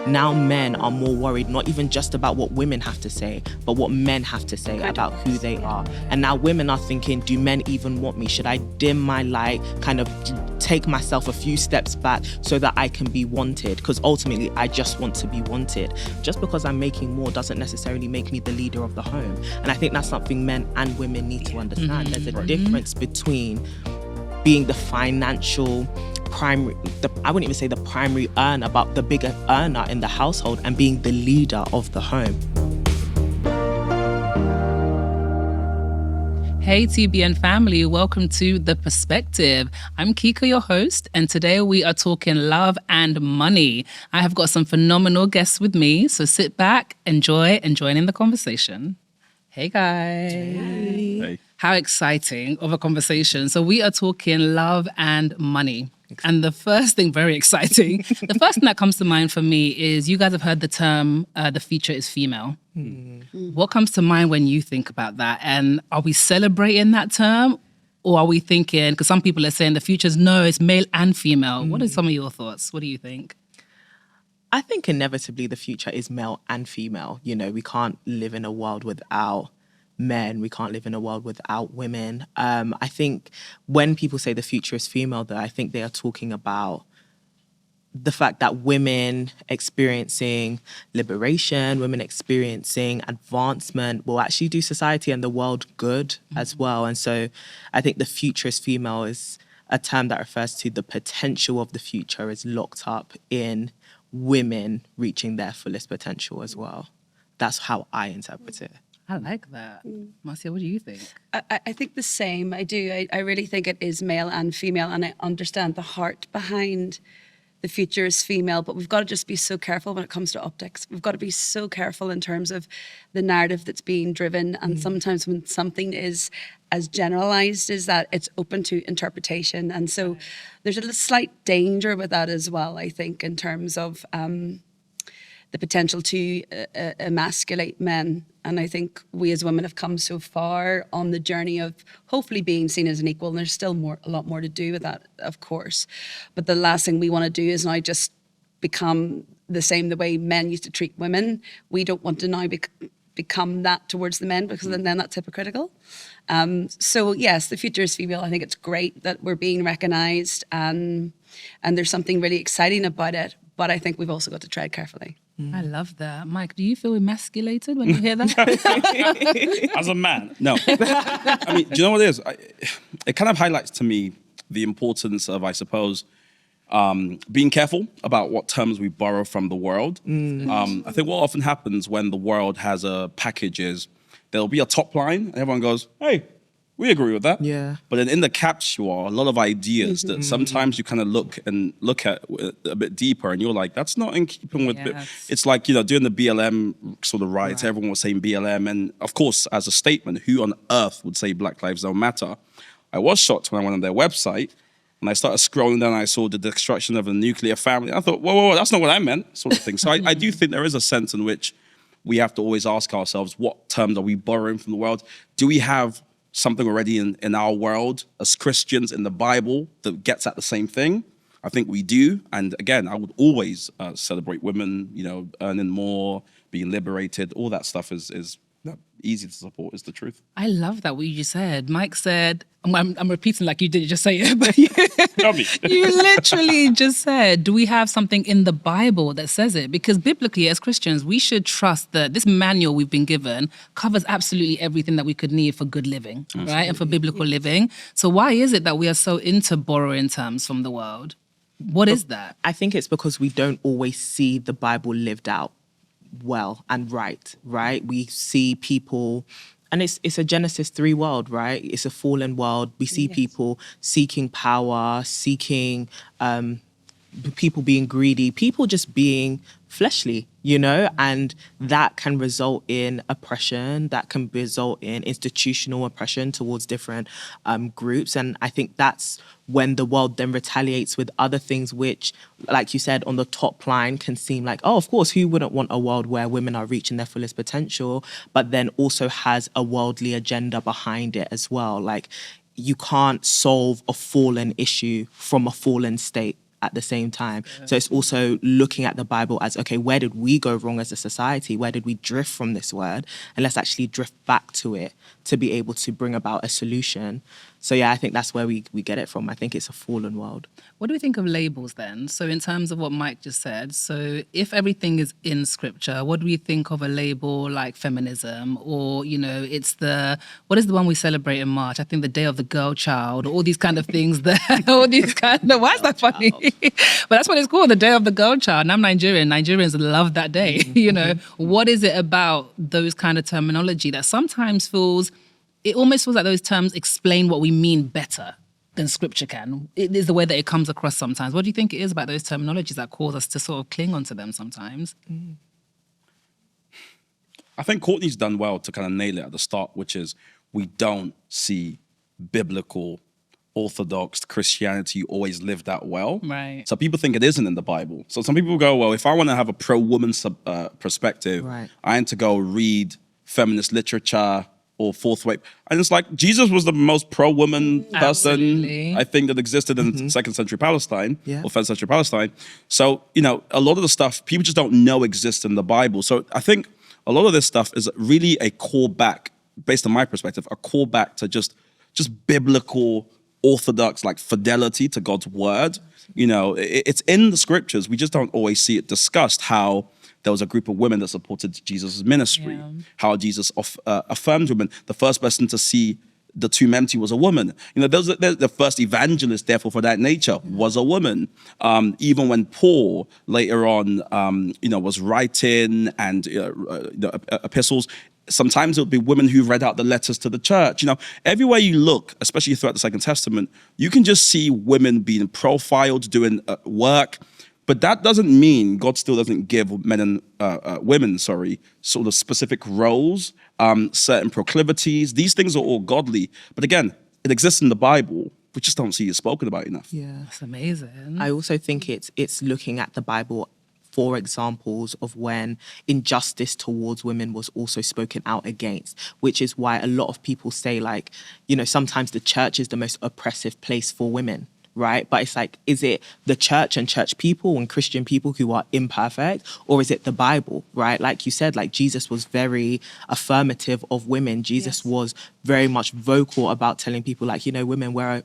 now men are more worried, not even just about what women have to say, but what men have to say about who they are. And now women are thinking, do men even want me? Should I dim my light, kind of take myself a few steps back so that I can be wanted? Because ultimately, I just want to be wanted. Just because I'm making more doesn't necessarily make me the leader of the home. And I think that's something men and women need to understand. There's a difference between being the financial primary, I wouldn't even say the primary earner, but the bigger earner in the household, and being the leader of the home. Hey TBN family, welcome to The Perspective. I'm Kika, your host, and today we are talking love and money. I have got some phenomenal guests with me, so sit back, enjoy, and join in the conversation. Hey guys. Hey. How exciting of a conversation. So we are talking love and money. And the first thing, very exciting, the first thing that comes to mind for me is you guys have heard the term, the future is female. What comes to mind when you think about that? And are we celebrating that term? Or are we thinking, because some people are saying the future is no, it's male and female. What are some of your thoughts? What do you think? I think inevitably the future is male and female. You know, we can't live in a world without men. We can't live in a world without women. I think when people say the future is female, though, I think they are talking about the fact that women experiencing liberation, women experiencing advancement will actually do society and the world good as well. And so I think the future is female is a term that refers to the potential of the future is locked up in women reaching their fullest potential as well. That's how I interpret it. I like that. Marcia, what do you think? I think the same. I do. I really think it is male and female, and I understand the heart behind the future is female, but we've got to just be so careful when it comes to optics. We've got to be so careful in terms of the narrative that's being driven, and sometimes when something is as generalized as that, it's open to interpretation. And so there's a slight danger with that as well, I think, in terms of the potential to emasculate men. And I think we as women have come so far on the journey of hopefully being seen as an equal. And there's still a lot more to do with that, of course. But the last thing we want to do is now just become the same the way men used to treat women. We don't want to now become that towards the men, because then that's hypocritical. So yes, the future is female. I think it's great that we're being recognised, and there's something really exciting about it. But I think we've also got to tread carefully. I love that. Mike, do you feel emasculated when you hear that? As a man, no. I mean, do you know what it is? It kind of highlights to me the importance of, I suppose, being careful about what terms we borrow from the world. I think what often happens when the world has a package is there'll be a top line and everyone goes, hey, we agree with that. Yeah. But then in the capsule are a lot of ideas that sometimes you kind of look at a bit deeper, and you're like, that's not in keeping with. Yes. It's like, you know, doing the BLM sort of riots. Right. Everyone was saying BLM, and of course, as a statement, who on earth would say Black Lives Don't Matter? I was shocked when I went on their website and I started scrolling down. And I saw the destruction of a nuclear family. I thought, whoa, that's not what I meant, sort of thing. So I do think there is a sense in which we have to always ask ourselves, what terms are we borrowing from the world? Do we have something already in our world as Christians in the Bible that gets at the same thing? I think we do. And again, I would always celebrate women, you know, earning more, being liberated. All that stuff is easy to support, is the truth. I love that what you just said. Mike said, I'm repeating like you didn't just say it, but you literally just said, do we have something in the Bible that says it? Because biblically, as Christians, we should trust that this manual we've been given covers absolutely everything that we could need for good living, right? And for biblical living. So why is it that we are so into borrowing terms from the world? What is that? I think it's because we don't always see the Bible lived out well and right? We see people, and it's a Genesis 3 world, right? It's a fallen world. We see people seeking power, seeking people being greedy, people just being fleshly, you know, and that can result in oppression, that can result in institutional oppression towards different groups. And I think that's when the world then retaliates with other things which, like you said, on the top line can seem like, oh, of course, who wouldn't want a world where women are reaching their fullest potential, but then also has a worldly agenda behind it as well. Like, you can't solve a fallen issue from a fallen state. at the same time. So it's also looking at the Bible as, okay, where did we go wrong as a society? Where did we drift from this word? And let's actually drift back to it to be able to bring about a solution. So yeah, I think that's where we get it from. I think it's a fallen world. What do we think of labels then? So in terms of what Mike just said, so if everything is in scripture, what do we think of a label like feminism, or, you know, what is the one we celebrate in March? I think the Day of the Girl Child, all these kind of things that, all these kind of, why is that funny? But that's what it's called, the Day of the Girl Child. And I'm Nigerian. Nigerians love that day. You know, what is it about those kind of terminology that sometimes it almost feels like those terms explain what we mean better than scripture can? It is the way that it comes across sometimes. What do you think it is about those terminologies that cause us to sort of cling onto them sometimes? I think Courtney's done well to kind of nail it at the start, which is we don't see biblical, orthodox Christianity always lived that well. Right. So people think it isn't in the Bible. So some people go, well, if I want to have a pro-woman perspective, Right. I need to go read feminist literature or fourth way. And it's like, Jesus was the most pro-woman person, Absolutely. I think, that existed in second century Palestine or first century Palestine. So, you know, a lot of the stuff people just don't know exists in the Bible. So I think a lot of this stuff is really a callback, based on my perspective, a callback to just biblical, orthodox, like fidelity to God's word. You know, it's in the scriptures. We just don't always see it discussed, how there was a group of women that supported Jesus' ministry, how Jesus affirmed women. The first person to see the tomb empty was a woman. You know, the first evangelist, therefore, for that nature, was a woman. Even when Paul later on, you know, was writing and epistles, sometimes it would be women who read out the letters to the church. You know, everywhere you look, especially throughout the Second Testament, you can just see women being profiled, doing work. But that doesn't mean God still doesn't give men and women, sort of specific roles, certain proclivities. These things are all godly. But again, it exists in the Bible. We just don't see it spoken about enough. Yeah. That's amazing. I also think it's looking at the Bible for examples of when injustice towards women was also spoken out against, which is why a lot of people say, like, you know, sometimes the church is the most oppressive place for women. Right? But it's like, is it the church and church people and Christian people who are imperfect, or is it the Bible, right? Like you said, like Jesus was very affirmative of women. Jesus was very much vocal about telling people, like, you know, where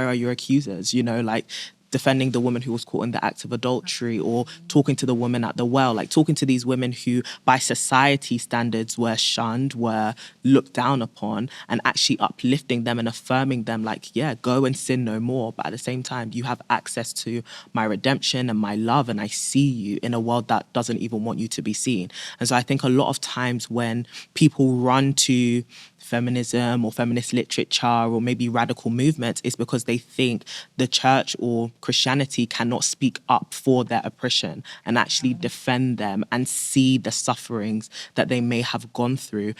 are your accusers? You know, like defending the woman who was caught in the act of adultery, or talking to the woman at the well, like talking to these women who by society standards were shunned, were looked down upon, and actually uplifting them and affirming them, like, yeah, go and sin no more. But at the same time, you have access to my redemption and my love, and I see you in a world that doesn't even want you to be seen. And so I think a lot of times when people run to feminism or feminist literature or maybe radical movements, is because they think the church or Christianity cannot speak up for their oppression and actually defend them and see the sufferings that they may have gone through.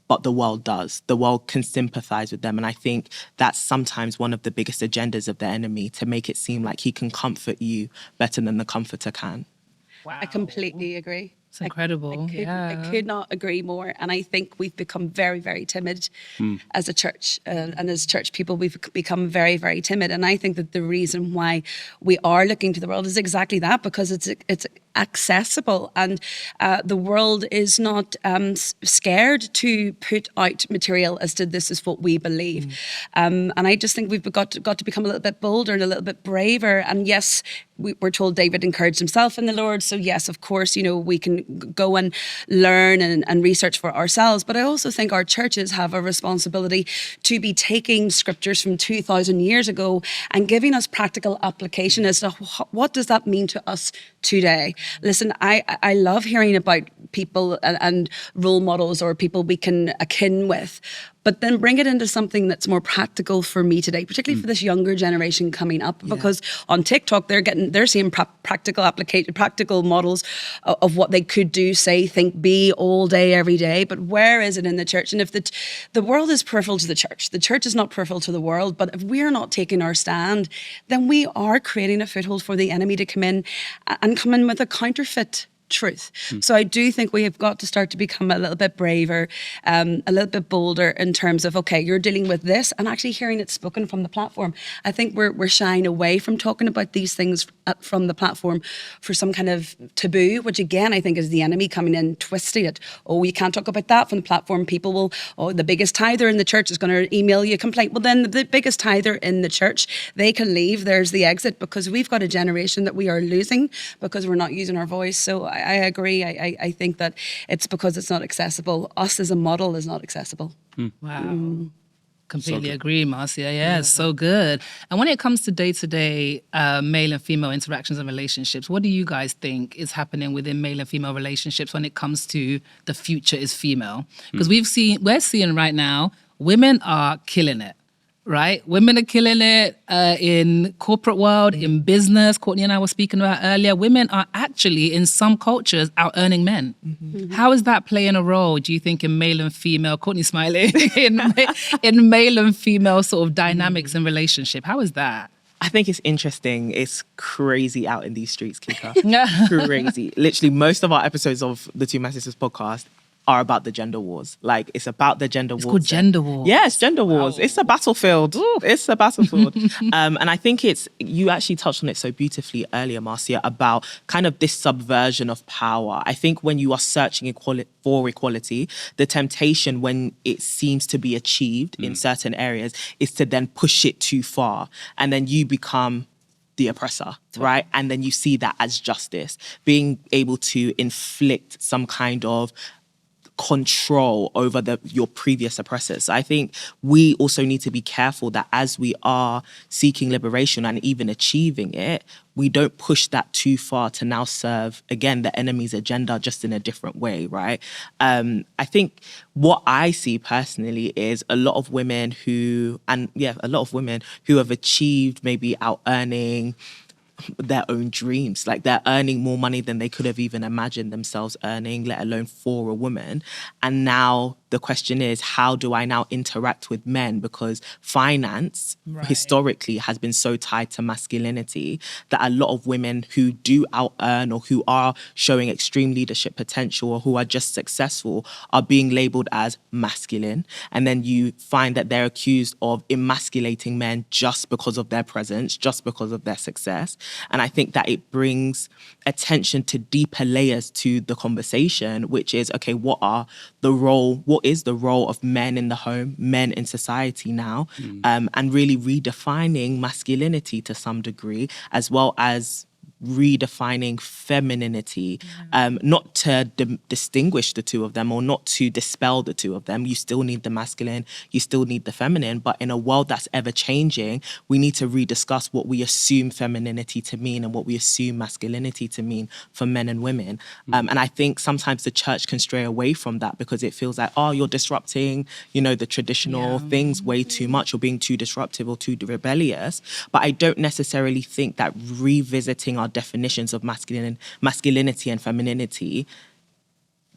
But the world does. The world can sympathize with them. And I think that's sometimes one of the biggest agendas of the enemy, to make it seem like he can comfort you better than the comforter can. Wow. I completely agree. It's incredible. I could not agree more. And I think we've become very, very timid as a church. And as church people, we've become very, very timid. And I think that the reason why we are looking to the world is exactly that, because it's accessible, and the world is not scared to put out material as to this is what we believe. And I just think we've got to become a little bit bolder and a little bit braver. And yes, we're told David encouraged himself in the Lord. So yes, of course, you know, we can go and learn and research for ourselves. But I also think our churches have a responsibility to be taking scriptures from 2,000 years ago and giving us practical application as to what does that mean to us today. Listen, I love hearing about people and role models or people we can akin with, but then bring it into something that's more practical for me today, particularly for this younger generation coming up, because on TikTok they're seeing practical models of what they could do, say, think, be all day, every day. But where is it in the church? And if the world is peripheral to the church is not peripheral to the world. But if we're not taking our stand, then we are creating a foothold for the enemy to come in with a counterfeit truth. So I do think we have got to start to become a little bit braver, a little bit bolder in terms of, okay, you're dealing with this, and actually hearing it spoken from the platform. I think we're shying away from talking about these things from the platform for some kind of taboo, which again, I think is the enemy coming in, twisting it. Oh, you can't talk about that from the platform. People will, the biggest tither in the church is going to email you a complaint. Well, then the biggest tither in the church, they can leave. There's the exit, because we've got a generation that we are losing because we're not using our voice. So I agree. I think that it's because it's not accessible. Us as a model is not accessible. Wow. Completely agree, Marcia. Yeah, so good. And when it comes to day-to-day male and female interactions and relationships, what do you guys think is happening within male and female relationships when it comes to the future is female? Because we're seeing right now, women are killing it. Right? Women are killing it in corporate world, in business. Courtney and I were speaking about earlier. Women are actually, in some cultures, out-earning men. How is that playing a role, do you think, in male and female, Courtney smiling, in male and female sort of dynamics and relationship? How is that? I think it's interesting. It's crazy out in these streets, Kika. Crazy. Literally, most of our episodes of the Two My Sisters podcast are about the gender wars. Like, it's about the gender wars. It's called gender wars. Yes, gender wars. It's a battlefield. Ooh, it's a battlefield. And I think you actually touched on it so beautifully earlier, Marcia, about kind of this subversion of power. I think when you are searching for equality, the temptation when it seems to be achieved in certain areas is to then push it too far. And then you become the oppressor, right? And then you see that as justice. Being able to inflict some kind of control over your previous oppressors. I think we also need to be careful that as we are seeking liberation and even achieving it, we don't push that too far to now serve, again, the enemy's agenda just in a different way, right? I think what I see personally is a lot of women who have achieved maybe out-earning their own dreams. Like, they're earning more money than they could have even imagined themselves earning, let alone for a woman. And now the question is, how do I now interact with men? Because finance historically has been so tied to masculinity that a lot of women who do out-earn or who are showing extreme leadership potential or who are just successful are being labeled as masculine. And then you find that they're accused of emasculating men just because of their presence, just because of their success. And I think that it brings attention to deeper layers to the conversation, which is, okay, what is the role of men in the home, men in society now, and really redefining masculinity to some degree, as well as redefining femininity, not to distinguish the two of them or not to dispel the two of them. You still need the masculine, you still need the feminine, but in a world that's ever changing, we need to rediscuss what we assume femininity to mean and what we assume masculinity to mean for men and women. And I think sometimes the church can stray away from that because it feels like, oh, you're disrupting, the traditional things way too much, or being too disruptive or too rebellious. But I don't necessarily think that revisiting our definitions of masculinity and femininity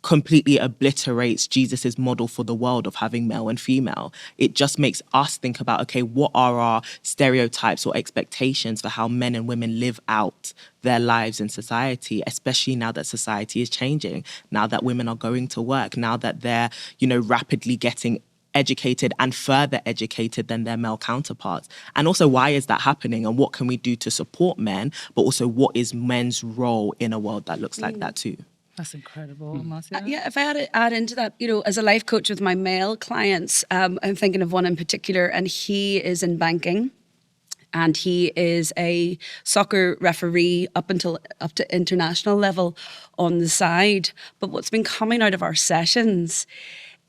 completely obliterates Jesus's model for the world of having male and female. It just makes us think about, okay, what are our stereotypes or expectations for how men and women live out their lives in society, especially now that society is changing, now that women are going to work, now that they're, rapidly getting educated and further educated than their male counterparts. And also, why is that happening and what can we do to support men, but also what is men's role in a world that looks like that too? That's incredible, Marcia. If I had to add into that, as a life coach with my male clients, I'm thinking of one in particular, and he is in banking. And he is a soccer referee up to international level on the side. But what's been coming out of our sessions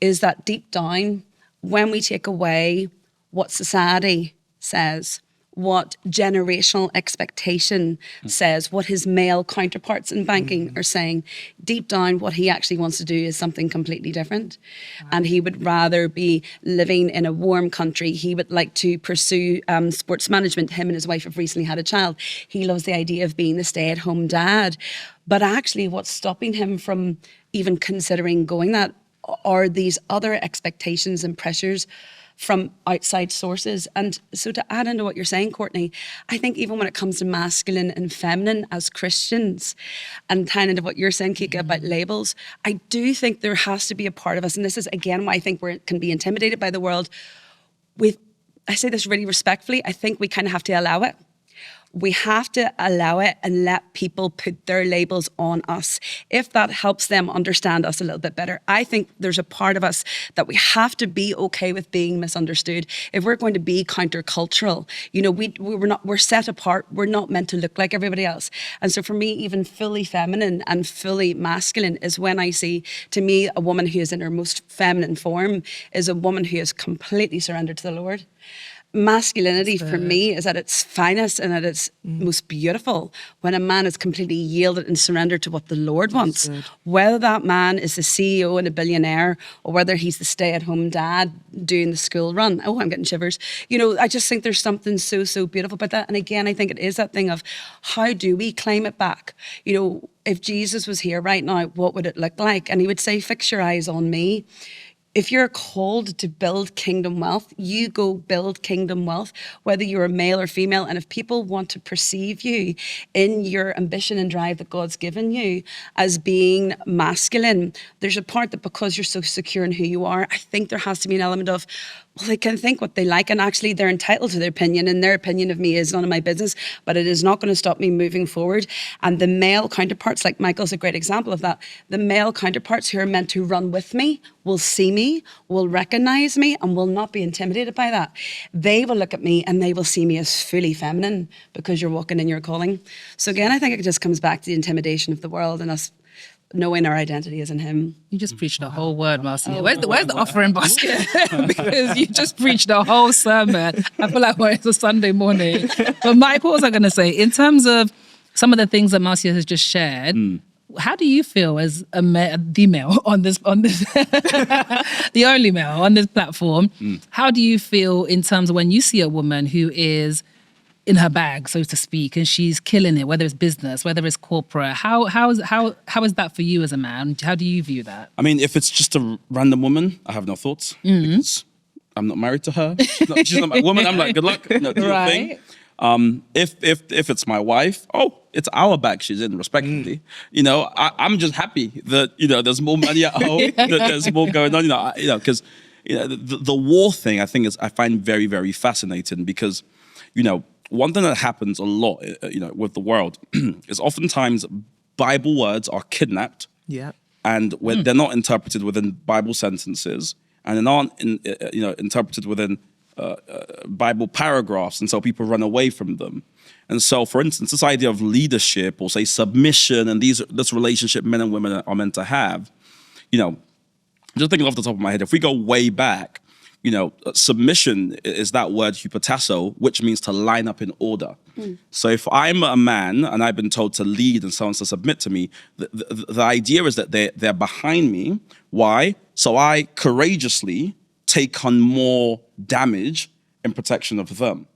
is that deep down, when we take away what society says, what generational expectation says, what his male counterparts in banking are saying, deep down what he actually wants to do is something completely different. And he would rather be living in a warm country. He would like to pursue sports management. Him and his wife have recently had a child. He loves the idea of being a stay-at-home dad. But actually what's stopping him from even considering going that are these other expectations and pressures from outside sources. And so to add into what you're saying, Courtney, I think even when it comes to masculine and feminine as Christians, and tying into what you're saying, Kika, about labels, I do think there has to be a part of us, and this is again why I think we can be intimidated by the world. I say this really respectfully, I think we kind of have to allow it. We have to allow it and let people put their labels on us if that helps them understand us a little bit better. I think there's a part of us that we have to be okay with being misunderstood. If we're going to be countercultural, you know, we're set apart. We're not meant to look like everybody else. And so for me, even fully feminine and fully masculine is when I see, to me, a woman who is in her most feminine form is a woman who is completely surrendered to the Lord. Masculinity for me is at its finest and at its most beautiful when a man is completely yielded and surrendered to what the Lord wants. Whether that man is the CEO and a billionaire or whether he's the stay-at-home dad doing the school run. Oh, I'm getting shivers. You know, I just think there's something so beautiful about that. And again, I think it is that thing of how do we claim it back? You know, if Jesus was here right now, what would it look like? And he would say, fix your eyes on me. If you're called to build kingdom wealth, you go build kingdom wealth, whether you're a male or female. And if people want to perceive you in your ambition and drive that God's given you as being masculine, there's a part that because you're so secure in who you are, I think there has to be an element of, well, they can think what they like and actually they're entitled to their opinion, and their opinion of me is none of my business, but it is not going to stop me moving forward. And the male counterparts, like Michael's a great example of that, the male counterparts who are meant to run with me will see me, will recognize me, and will not be intimidated by that. They will look at me and they will see me as fully feminine because you're walking in your calling. So again, I think it just comes back to the intimidation of the world and us knowing our identity is in him. You just preached the whole word, Marcia. Where's the offering basket? Because you just preached the whole sermon. I feel like it's a Sunday morning. But Mike, what was I going to say? In terms of some of the things that Marcia has just shared, how do you feel as the male on this, the only male on this platform? How do you feel in terms of when you see a woman who is in her bag, so to speak, and she's killing it, whether it's business, whether it's corporate? How is that for you as a man? How do you view that? I mean, if it's just a random woman, I have no thoughts because I'm not married to her. She's not my woman. I'm like, good luck. No, do your thing. If it's my wife, it's our bag she's in, respectively. You know, I'm just happy that, you know, there's more money at home, that there's more going on, because the war thing, I find very, very fascinating because, you know, one thing that happens a lot, with the world is oftentimes Bible words are kidnapped. Yeah. And when they're not interpreted within Bible sentences, and they're not interpreted within Bible paragraphs, and so people run away from them. And so, for instance, this idea of leadership or say submission and this relationship men and women are meant to have, just thinking off the top of my head, if we go way back, submission is that word hypotasso, which means to line up in order. So if I'm a man and I've been told to lead and someone's to submit to me, the idea is that they're behind me. Why? So I courageously take on more damage in protection of them.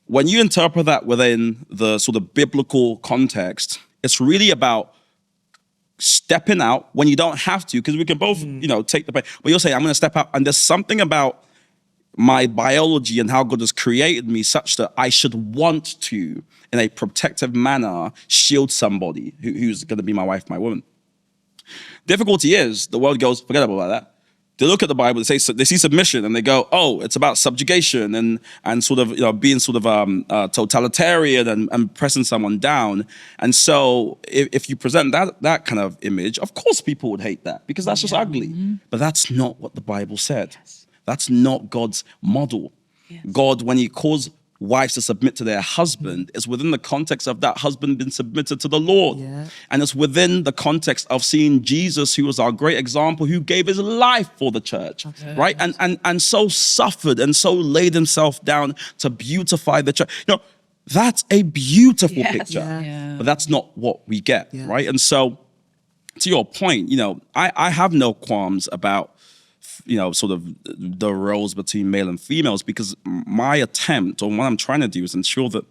When you interpret that within the sort of biblical context, it's really about stepping out when you don't have to, because we can both, take the pain. But you're saying, I'm going to step out, and there's something about my biology and how God has created me such that I should want to, in a protective manner, shield somebody who's going to be my wife, my woman. Difficulty is, the world goes, forget about that. They look at the Bible, they see submission, and they go, oh, it's about subjugation and sort of, being sort of totalitarian and pressing someone down. And so if you present that kind of image, of course people would hate that because that's just ugly. But that's not what the Bible said. Yes. That's not God's model. Yes. God, when he calls wives to submit to their husband, is within the context of that husband being submitted to the Lord. Yeah. And it's within the context of seeing Jesus, who was our great example, who gave his life for the church, right? And so suffered and so laid himself down to beautify the church. That's a beautiful picture, but that's not what we get, right? And so to your point, I have no qualms about sort of the roles between male and females, because my attempt, or what I'm trying to do, is ensure that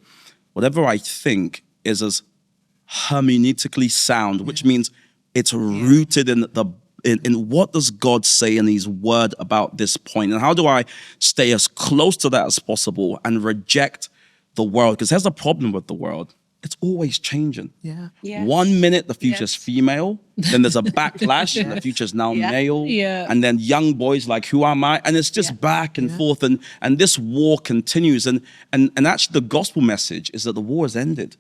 whatever I think is as hermeneutically sound, which means it's rooted in in what does God say in his word about this point? And how do I stay as close to that as possible and reject the world? Because there's a problem with the world. It's always changing. Yeah. Yes. 1 minute, the future's Yes. female. Then there's a backlash, and the future's now Yeah. male. Yeah. And then young boys like, who am I? And it's just back and forth. And this war continues. And actually, the gospel message is that the war has ended.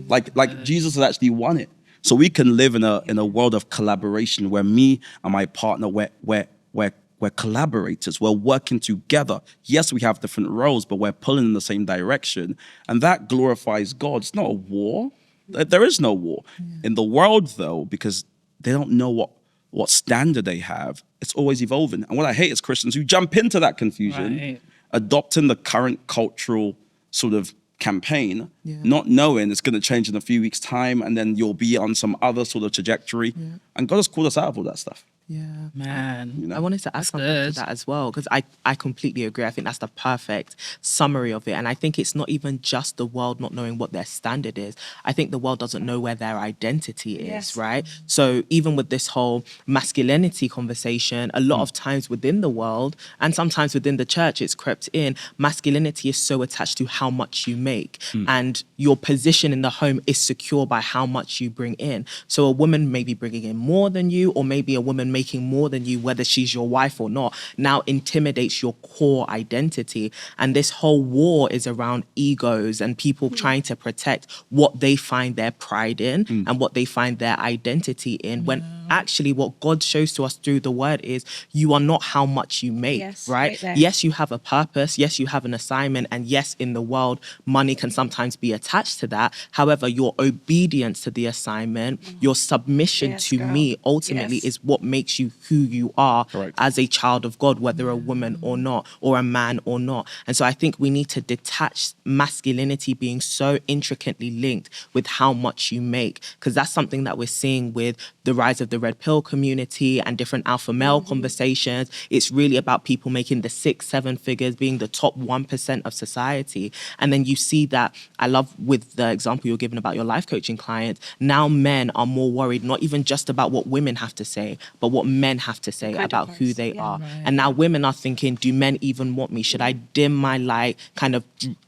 Like Jesus has actually won it. So we can live in a world of collaboration where me and my partner, we're collaborators. We're working together. Yes, we have different roles, but we're pulling in the same direction. And that glorifies God. It's not a war. There is no war. In the world, though, because they don't know what standard they have, it's always evolving. And what I hate is Christians who jump into that confusion, Right. adopting the current cultural sort of campaign, not knowing it's going to change in a few weeks' time, and then you'll be on some other sort of trajectory. And God has called us out of all that stuff. Yeah. Man. I wanted to add something good. to that as well, because I completely agree. I think that's the perfect summary of it. And I think it's not even just the world not knowing what their standard is. I think the world doesn't know where their identity is, Yes. right? So even with this whole masculinity conversation, a lot of times within the world and sometimes within the church, it's crept in. Masculinity is so attached to how much you make, and your position in the home is secure by how much you bring in. So a woman may be bringing in more than you, or maybe a woman making more than you, whether she's your wife or not, now intimidates your core identity. And this whole war is around egos and people trying to protect what they find their pride in and what they find their identity in, when actually what God shows to us through the word is you are not how much you make, Yes, right? right there. Yes, you have a purpose. Yes, you have an assignment. And yes, in the world, money can sometimes be attached to that. However, your obedience to the assignment, your submission Yes, to girl. me ultimately Yes. is what makes you who you are Correct. as a child of God, whether a woman or not, or a man or not. And so I think we need to detach masculinity being so intricately linked with how much you make, because that's something that we're seeing with the rise of the red pill community and different alpha male conversations. It's really about people making the 6-7 figures, being the top 1% of society. And then you see that, I love with the example you're giving about your life coaching clients, now men are more worried, not even just about what women have to say, but what men have to say about who they are. And now women are thinking, do men even want me? Should I dim my light, kind of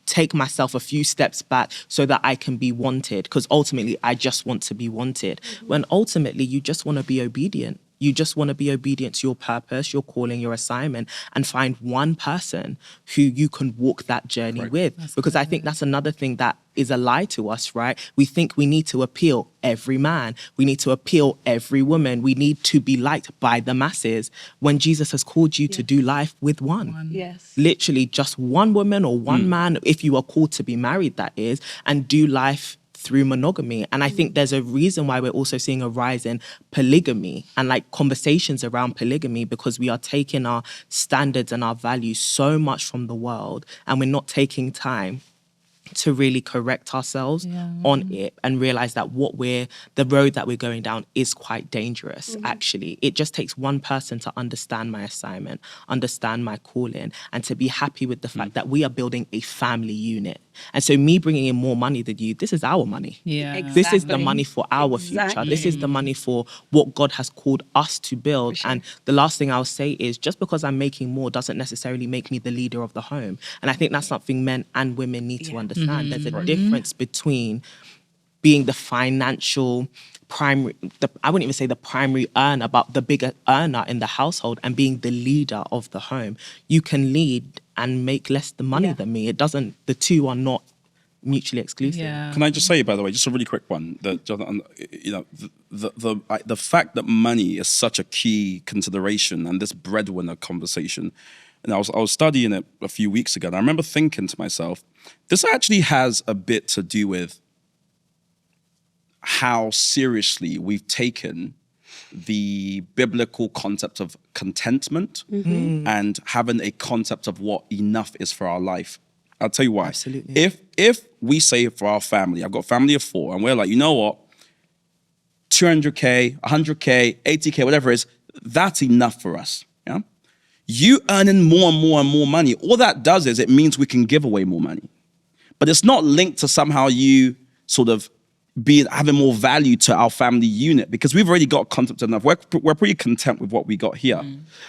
take myself a few steps back so that I can be wanted? Because ultimately, I just want to be wanted. When ultimately, you just want to be obedient. You just want to be obedient to your purpose, your calling, your assignment, and find one person who you can walk that journey with. Because I think that's another thing that is a lie to us, right? We think we need to appeal every man. We need to appeal every woman. We need to be liked by the masses, when Jesus has called you to do life with one. Yes. Literally just one woman or one man, if you are called to be married, that is, and do life through monogamy. And I think there's a reason why we're also seeing a rise in polygamy and like conversations around polygamy, because we are taking our standards and our values so much from the world, and we're not taking time to really correct ourselves on it and realize that the road that we're going down is quite dangerous, actually. It just takes one person to understand my assignment, understand my calling, and to be happy with the fact that we are building a family unit. And so me bringing in more money than you, this is our money. Yeah. This is the Exactly. money for our future. Exactly. This is the money for what God has called us to build. And the last thing I'll say is, just because I'm making more doesn't necessarily make me the leader of the home. And I think that's something men and women need to understand. There's a difference between being the financial primary, I wouldn't even say the primary earner, but the bigger earner in the household, and being the leader of the home. You can lead and make less the money than me. The two are not mutually exclusive. Yeah. Can I just say, by the way, just a really quick one, that the fact that money is such a key consideration, and this breadwinner conversation, and I was studying it a few weeks ago, and I remember thinking to myself, this actually has a bit to do with how seriously we've taken the biblical concept of contentment and having a concept of what enough is for our life. I'll tell you why. Absolutely. If we say for our family, I've got a family of 4, and we're like, you know what, 200K, 100K, 80K, whatever it is, that's enough for us. Yeah. You earning more and more and more money, all that does is it means we can give away more money. But it's not linked to somehow you sort of having more value to our family unit because we've already got concept enough. We're pretty content with what we got here.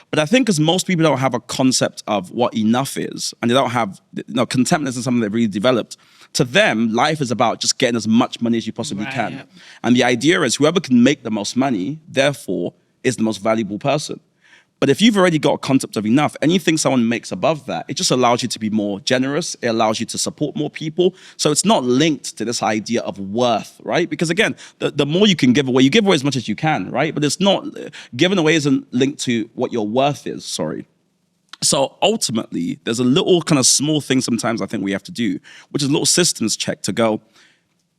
But I think because most people don't have a concept of what enough is, and they don't have, contentment isn't something they've really developed. To them, life is about just getting as much money as you possibly can. Yeah. And the idea is whoever can make the most money, therefore, is the most valuable person. But if you've already got a concept of enough, anything someone makes above that, it just allows you to be more generous. It allows you to support more people. So it's not linked to this idea of worth, right? Because again, the more you can give away, you give away as much as you can, right? But it's not, giving away isn't linked to what your worth is, So ultimately, there's a little kind of small thing sometimes I think we have to do, which is a little systems check to go,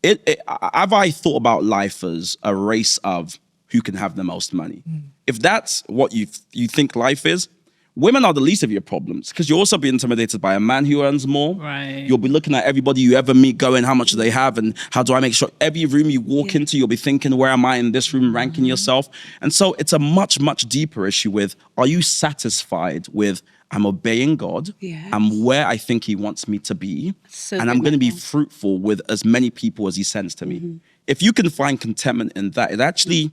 have I thought about life as a race of who can have the most money? If that's what you think life is, women are the least of your problems because you'll also be intimidated by a man who earns more. Right. You'll be looking at everybody you ever meet going, how much do they have and how do I make sure every room you walk into, you'll be thinking, where am I in this room, ranking yourself? And so it's a much, much deeper issue with, are you satisfied with, I'm obeying God, I'm where I think he wants me to be, and I'm going to be fruitful with as many people as he sends to me. If you can find contentment in that, it actually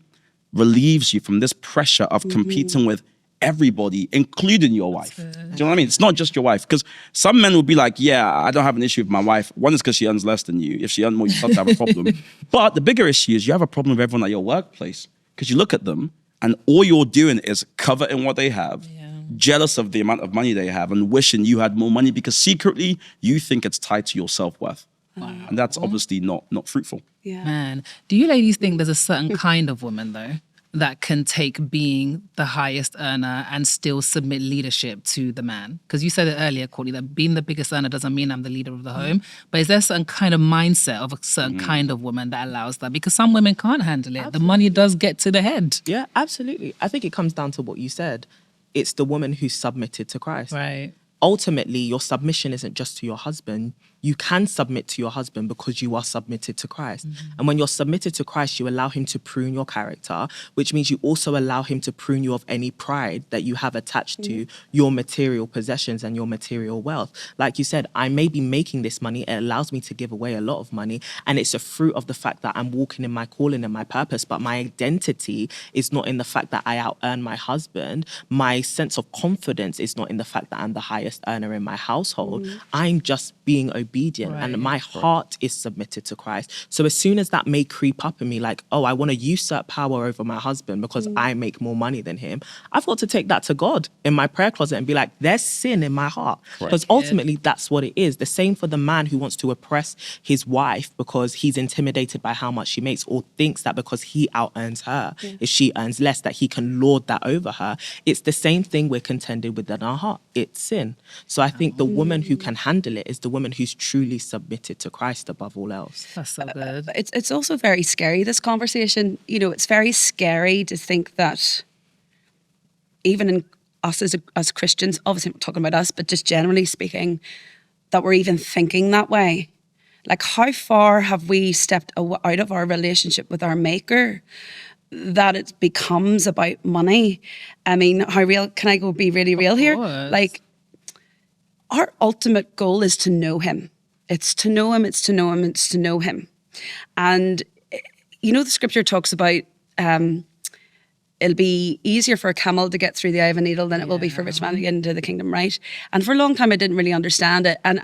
relieves you from this pressure of competing with everybody, including your wife. Do you know what I mean? It's not just your wife. Because some men will be like, yeah, I don't have an issue with my wife. One is because she earns less than you. If she earns more, you start to have a problem. But the bigger issue is you have a problem with everyone at your workplace. Because you look at them and all you're doing is coveting what they have, jealous of the amount of money they have and wishing you had more money because secretly you think it's tied to your self-worth. Wow. And that's obviously not fruitful. Yeah. Man, do you ladies think there's a certain kind of woman, though, that can take being the highest earner and still submit leadership to the man? Because you said it earlier, Courtney, that being the biggest earner doesn't mean I'm the leader of the home. But is there a certain kind of mindset of a certain kind of woman that allows that? Because some women can't handle it. Absolutely. The money does get to the head. Yeah, absolutely. I think it comes down to what you said. It's the woman who's submitted to Christ. Right. Ultimately, your submission isn't just to your husband. You can submit to your husband because you are submitted to Christ. And when you're submitted to Christ, you allow him to prune your character, which means you also allow him to prune you of any pride that you have attached to your material possessions and your material wealth. Like you said, I may be making this money. It allows me to give away a lot of money. And it's a fruit of the fact that I'm walking in my calling and my purpose. But my identity is not in the fact that I out-earn my husband. My sense of confidence is not in the fact that I'm the highest earner in my household. I'm just being obedient and my heart is submitted to Christ. So as soon as that may creep up in me, like, oh, I want to usurp power over my husband because I make more money than him, I've got to take that to God in my prayer closet and be like, there's sin in my heart. Because ultimately that's what it is. The same for the man who wants to oppress his wife because he's intimidated by how much she makes or thinks that because he out-earns her, if she earns less, that he can lord that over her. It's the same thing we're contending with in our heart. It's sin. So I think the woman who can handle it is the woman who's truly submitted to Christ above all else. That's so good. It's also very scary, this conversation. You know, it's very scary to think that even in us as Christians, obviously I'm not talking about us, but just generally speaking, that we're even thinking that way. Like, how far have we stepped out of our relationship with our Maker that it becomes about money? I mean, how real can I be really real here? Like, our ultimate goal is to know him. It's to know him, it's to know him, it's to know him. And, you know, the scripture talks about it'll be easier for a camel to get through the eye of a needle than it will be for a rich man to get into the kingdom, right? And for a long time, I didn't really understand it. And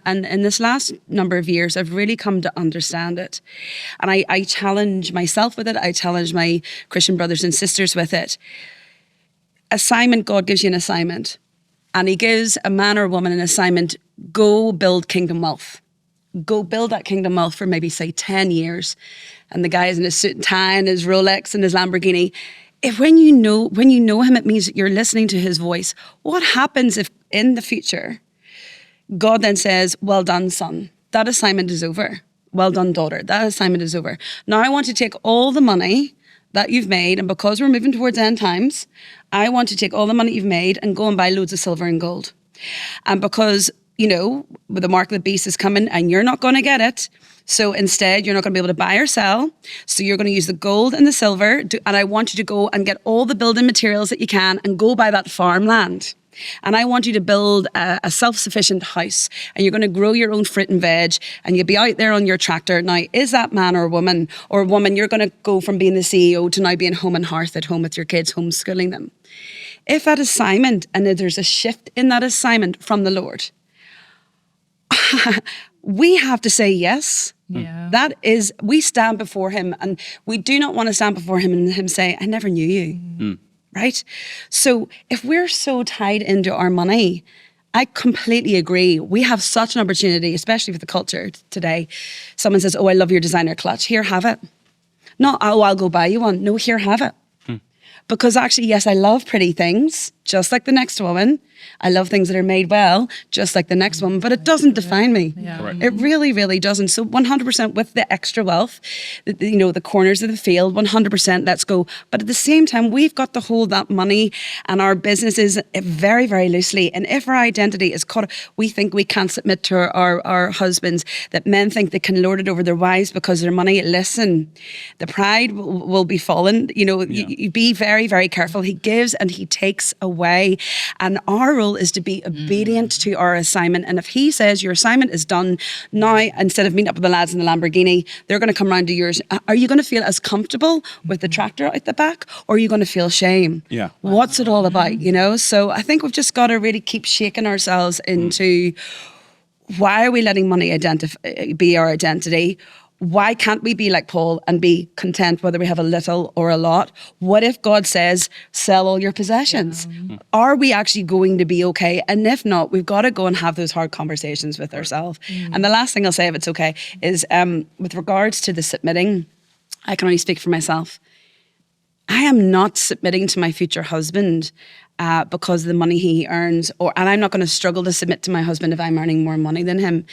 in this last number of years, I've really come to understand it. And I challenge myself with it. I challenge my Christian brothers and sisters with it. Assignment, God gives you an assignment. And he gives a man or a woman an assignment, go build kingdom wealth. Go build that kingdom wealth for maybe, say, 10 years. And the guy is in his suit and tie and his Rolex and his Lamborghini. When you know him, it means that you're listening to his voice. What happens if in the future, God then says, well done, son. That assignment is over. Well done, daughter. That assignment is over. Now I want to take all the money that you've made, and because we're moving towards end times, I want to take all the money you've made and go and buy loads of silver and gold. And because, you know, the mark of the beast is coming and you're not going to get it, so instead you're not going to be able to buy or sell, so you're going to use the gold and the silver, and I want you to go and get all the building materials that you can and go buy that farmland. and I want you to build a self-sufficient house, and you're going to grow your own fruit and veg, and you'll be out there on your tractor. Now, is that man or woman? Or woman, you're going to go from being the CEO to now being home and hearth at home with your kids, homeschooling them. If that assignment, and there's a shift in that assignment from the Lord, we have to say yes. Yeah. That is, we stand before him, and we do not want to stand before him and him say, I never knew you. Right? So if we're so tied into our money, I completely agree. We have such an opportunity, especially with the culture today. Someone says, oh, I love your designer clutch. Here, have it. Not, oh, I'll go buy you one. No, here, have it. Because actually, yes, I love pretty things, just like the next woman. I love things that are made well, just like the next woman, but it doesn't define me. Yeah. Right. It really, really doesn't. So 100% with the extra wealth, the corners of the field, 100% let's go. But at the same time, we've got to hold that money and our businesses very, very loosely. And if our identity is caught, we think we can't submit to our husbands, that men think they can lord it over their wives because of their money. Listen, the pride will be fallen. You be very, very careful. He gives and he takes away. And our role is to be obedient to our assignment. And if he says your assignment is done now, instead of meeting up with the lads in the Lamborghini, they're going to come round to yours. Are you going to feel as comfortable with the tractor out the back, or are you going to feel shame? Yeah. What's it all about? So I think we've just got to really keep shaking ourselves into why are we letting money be our identity? Why can't we be like Paul and be content whether we have a little or a lot? What if God says, sell all your possessions? Yeah. Are we actually going to be okay? And if not, we've got to go and have those hard conversations with ourselves. And the last thing I'll say, if it's okay, is with regards to the submitting, I can only speak for myself. I am not submitting to my future husband because of the money he earns, and I'm not going to struggle to submit to my husband if I'm earning more money than him.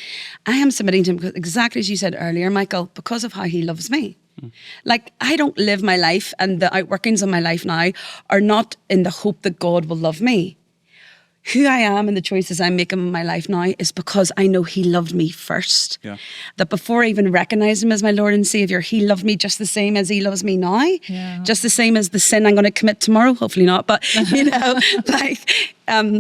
I am submitting to him because, exactly as you said earlier, Michael, because of how he loves me. Like, I don't live my life, and the outworkings of my life now are not in the hope that God will love me. Who I am and the choices I'm making in my life now is because I know he loved me first. Yeah. That before I even recognized him as my Lord and Savior, he loved me just the same as he loves me now. Yeah. Just the same as the sin I'm going to commit tomorrow. Hopefully not. But,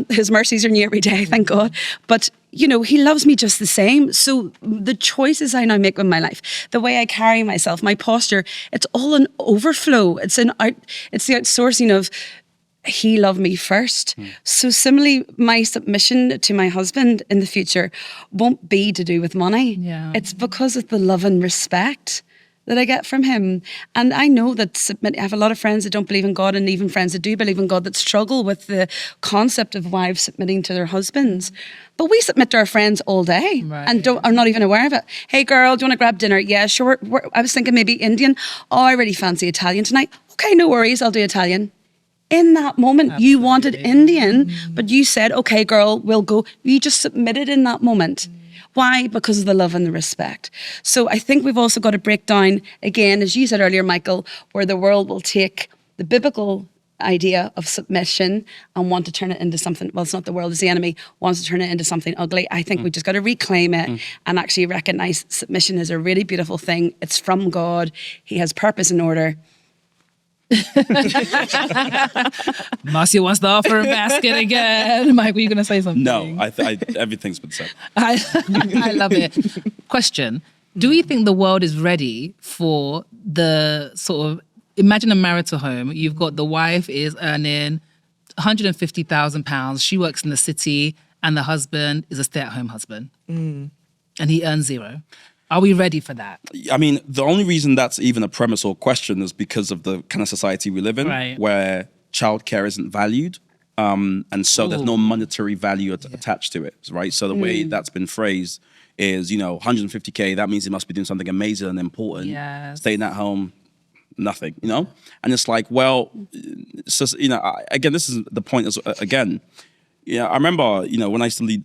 his mercies are new every day, thank God. But, he loves me just the same. So the choices I now make in my life, the way I carry myself, my posture, it's all an overflow. It's the outsourcing of he loved me first. So similarly, my submission to my husband in the future won't be to do with money. Yeah. It's because of the love and respect that I get from him. And I know that I have a lot of friends that don't believe in God, and even friends that do believe in God that struggle with the concept of wives submitting to their husbands. But we submit to our friends all day and are not even aware of it. Hey girl, do you want to grab dinner? Yeah, sure. I was thinking maybe Indian. Oh, I really fancy Italian tonight. Okay, no worries, I'll do Italian. In that moment, absolutely, you wanted Indian, but you said, okay, girl, we'll go. You just submitted in that moment. Why? Because of the love and the respect. So I think we've also got to break down, again, as you said earlier, Michael, where the world will take the biblical idea of submission and want to turn it into something, well, it's not the world, it's the enemy, wants to turn it into something ugly. I think we just got to reclaim it and actually recognize submission is a really beautiful thing. It's from God. He has purpose and order. Marcia wants to offer a basket again. Mike, were you going to say something? No, everything's been said. I love it. Question. Do we think the world is ready for the sort of, imagine a marital home. You've got the wife is earning £150,000. She works in the city, and the husband is a stay-at-home husband. And he earns zero. Are we ready for that? I mean, the only reason that's even a premise or question is because of the kind of society we live in, where childcare isn't valued. And so there's no monetary value attached to it, right? So the way that's been phrased is, 150K, that means he must be doing something amazing and important. Yes. Staying at home, nothing, And it's like, well, it's just, again, this is the point, again. I remember, when I used to lead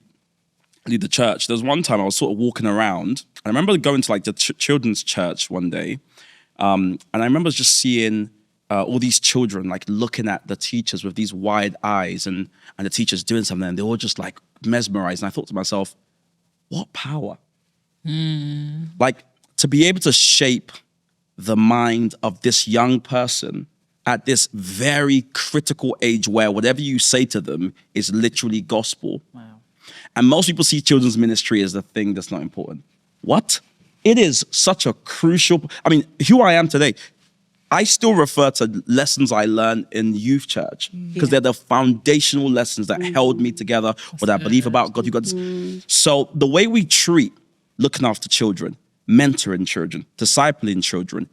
the church, there was one time I was sort of walking around, and I remember going to like the children's church one day, and I remember just seeing all these children like looking at the teachers with these wide eyes, and the teachers doing something, and they were just like mesmerized. And I thought to myself, what power? Like, to be able to shape the mind of this young person at this very critical age where whatever you say to them is literally gospel. Wow. And most people see children's ministry as the thing that's not important. What? It is such a crucial, I mean, who I am today, I still refer to lessons I learned in youth church because they're the foundational lessons that held me together, what I believe about God, who God is. So the way we treat looking after children, mentoring children, discipling children,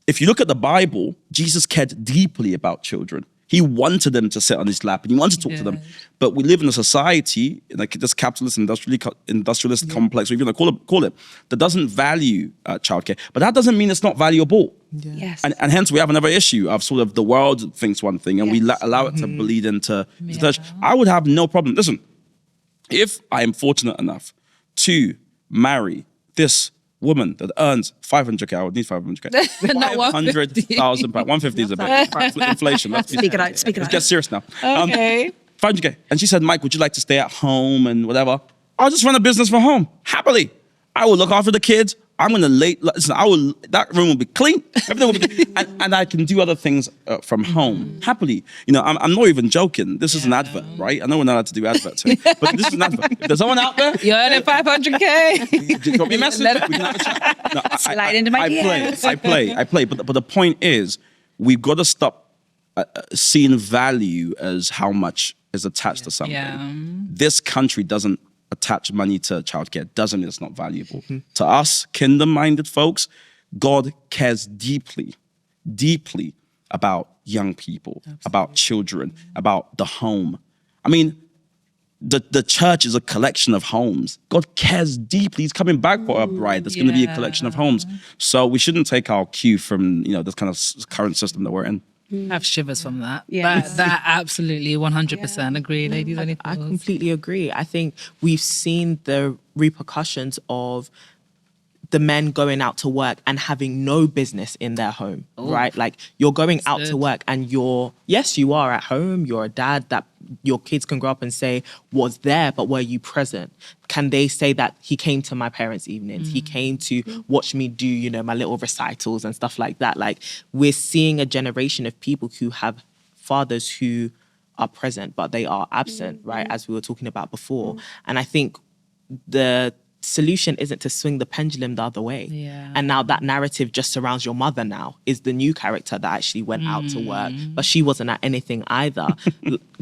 if you look at the Bible, Jesus cared deeply about children. He wanted them to sit on his lap and he wanted to talk to them. But we live in a society, like this capitalist, industrialist complex, or even call it, that doesn't value childcare. But that doesn't mean it's not valuable. Yes. And hence we have another issue of sort of the world thinks one thing and we allow it to bleed into the church. I would have no problem. Listen, if I am fortunate enough to marry this woman that earns 500k, I would need 500k. Not 500,000 pounds. 150 is a bit inflation. Speak it out. Let's get serious now. Okay. 500k. And she said, Mike, would you like to stay at home and whatever? I'll just run a business from home, happily. I will look after the kids. I'm gonna listen, that room will be clean. Everything will be clean. And I can do other things from home, happily. You know, I'm not even joking. This is an advert, right? I know we're not allowed to do adverts here, but this is an advert. If there's someone out there, You're earning 500k. drop me a message. We can have a chat. No, Slide into my DMs. I play. But the point is, we've got to stop seeing value as how much is attached to something. Yeah. This country doesn't attach money to childcare. Doesn't mean it's not valuable. To us, kingdom-minded folks, God cares deeply, deeply about young people, about children, about the home. I mean, the church is a collection of homes. God cares deeply. He's coming back for a bride that's going to be a collection of homes. So we shouldn't take our cue from, this kind of current system that we're in. I have shivers from that. Yes. That absolutely 100% agree, ladies. Any I thoughts? completely agree. I think we've seen the repercussions of the men going out to work and having no business in their home, right? Like you're going out to work and yes, you are at home. You're a dad that your kids can grow up and say was there, but were you present? Can they say that he came to my parents' evenings? He came to watch me do, my little recitals and stuff like that. Like we're seeing a generation of people who have fathers who are present, but they are absent, right? As we were talking about before. And I think the solution isn't to swing the pendulum the other way. Yeah. And now that narrative just surrounds your mother now is the new character that actually went out to work, but she wasn't at anything either.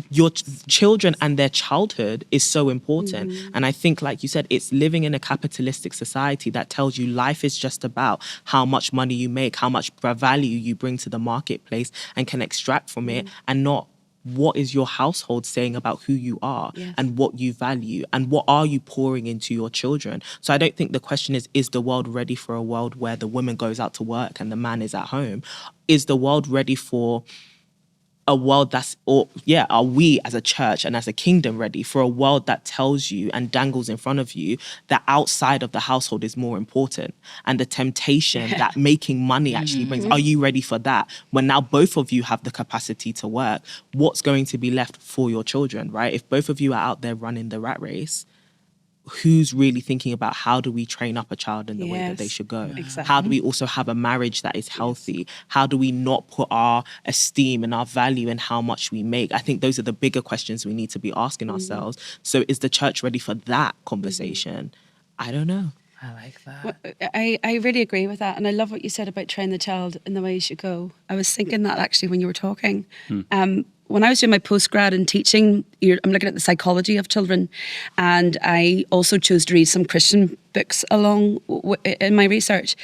Your children and their childhood is so important. And I think, like you said, it's living in a capitalistic society that tells you life is just about how much money you make, how much value you bring to the marketplace and can extract from it, and not what is your household saying about who you are and what you value and what are you pouring into your children. So I don't think the question is the world ready for a world where the woman goes out to work and the man is at home? Is the world ready for a world are we as a church and as a kingdom ready for a world that tells you and dangles in front of you that outside of the household is more important and the temptation that making money actually brings? Are you ready for that? When now both of you have the capacity to work, what's going to be left for your children, right? If both of you are out there running the rat race, who's really thinking about how do we train up a child in the way that they should go? Exactly. How do we also have a marriage that is healthy? How do we not put our esteem and our value in how much we make? I think those are the bigger questions we need to be asking ourselves. So is the church ready for that conversation? I don't know. I like that. Well, I really agree with that. And I love what you said about train the child in the way you should go. I was thinking that actually when you were talking. When I was doing my postgrad in teaching, I'm looking at the psychology of children, and I also chose to read some Christian books along in my research.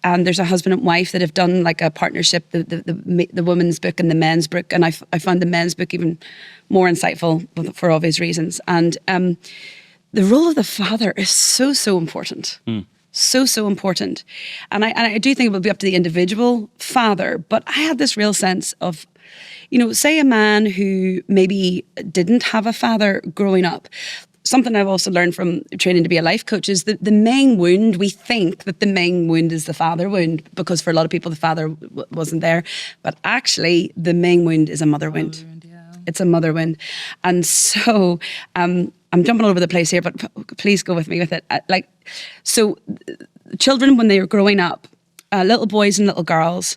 And there's a husband and wife that have done like a partnership, the women's book and the men's book, and I found the men's book even more insightful for obvious reasons. And the role of the father is so important. So important. And I do think it will be up to the individual father, but I had this real sense of, say a man who maybe didn't have a father growing up. Something I've also learned from training to be a life coach is that the main wound, we think that the main wound is the father wound, because for a lot of people the father wasn't there. But actually the main wound is a mother wound. It's a mother wound. And so I'm jumping all over the place here, but please go with me with it. So children, when they are growing up, little boys and little girls,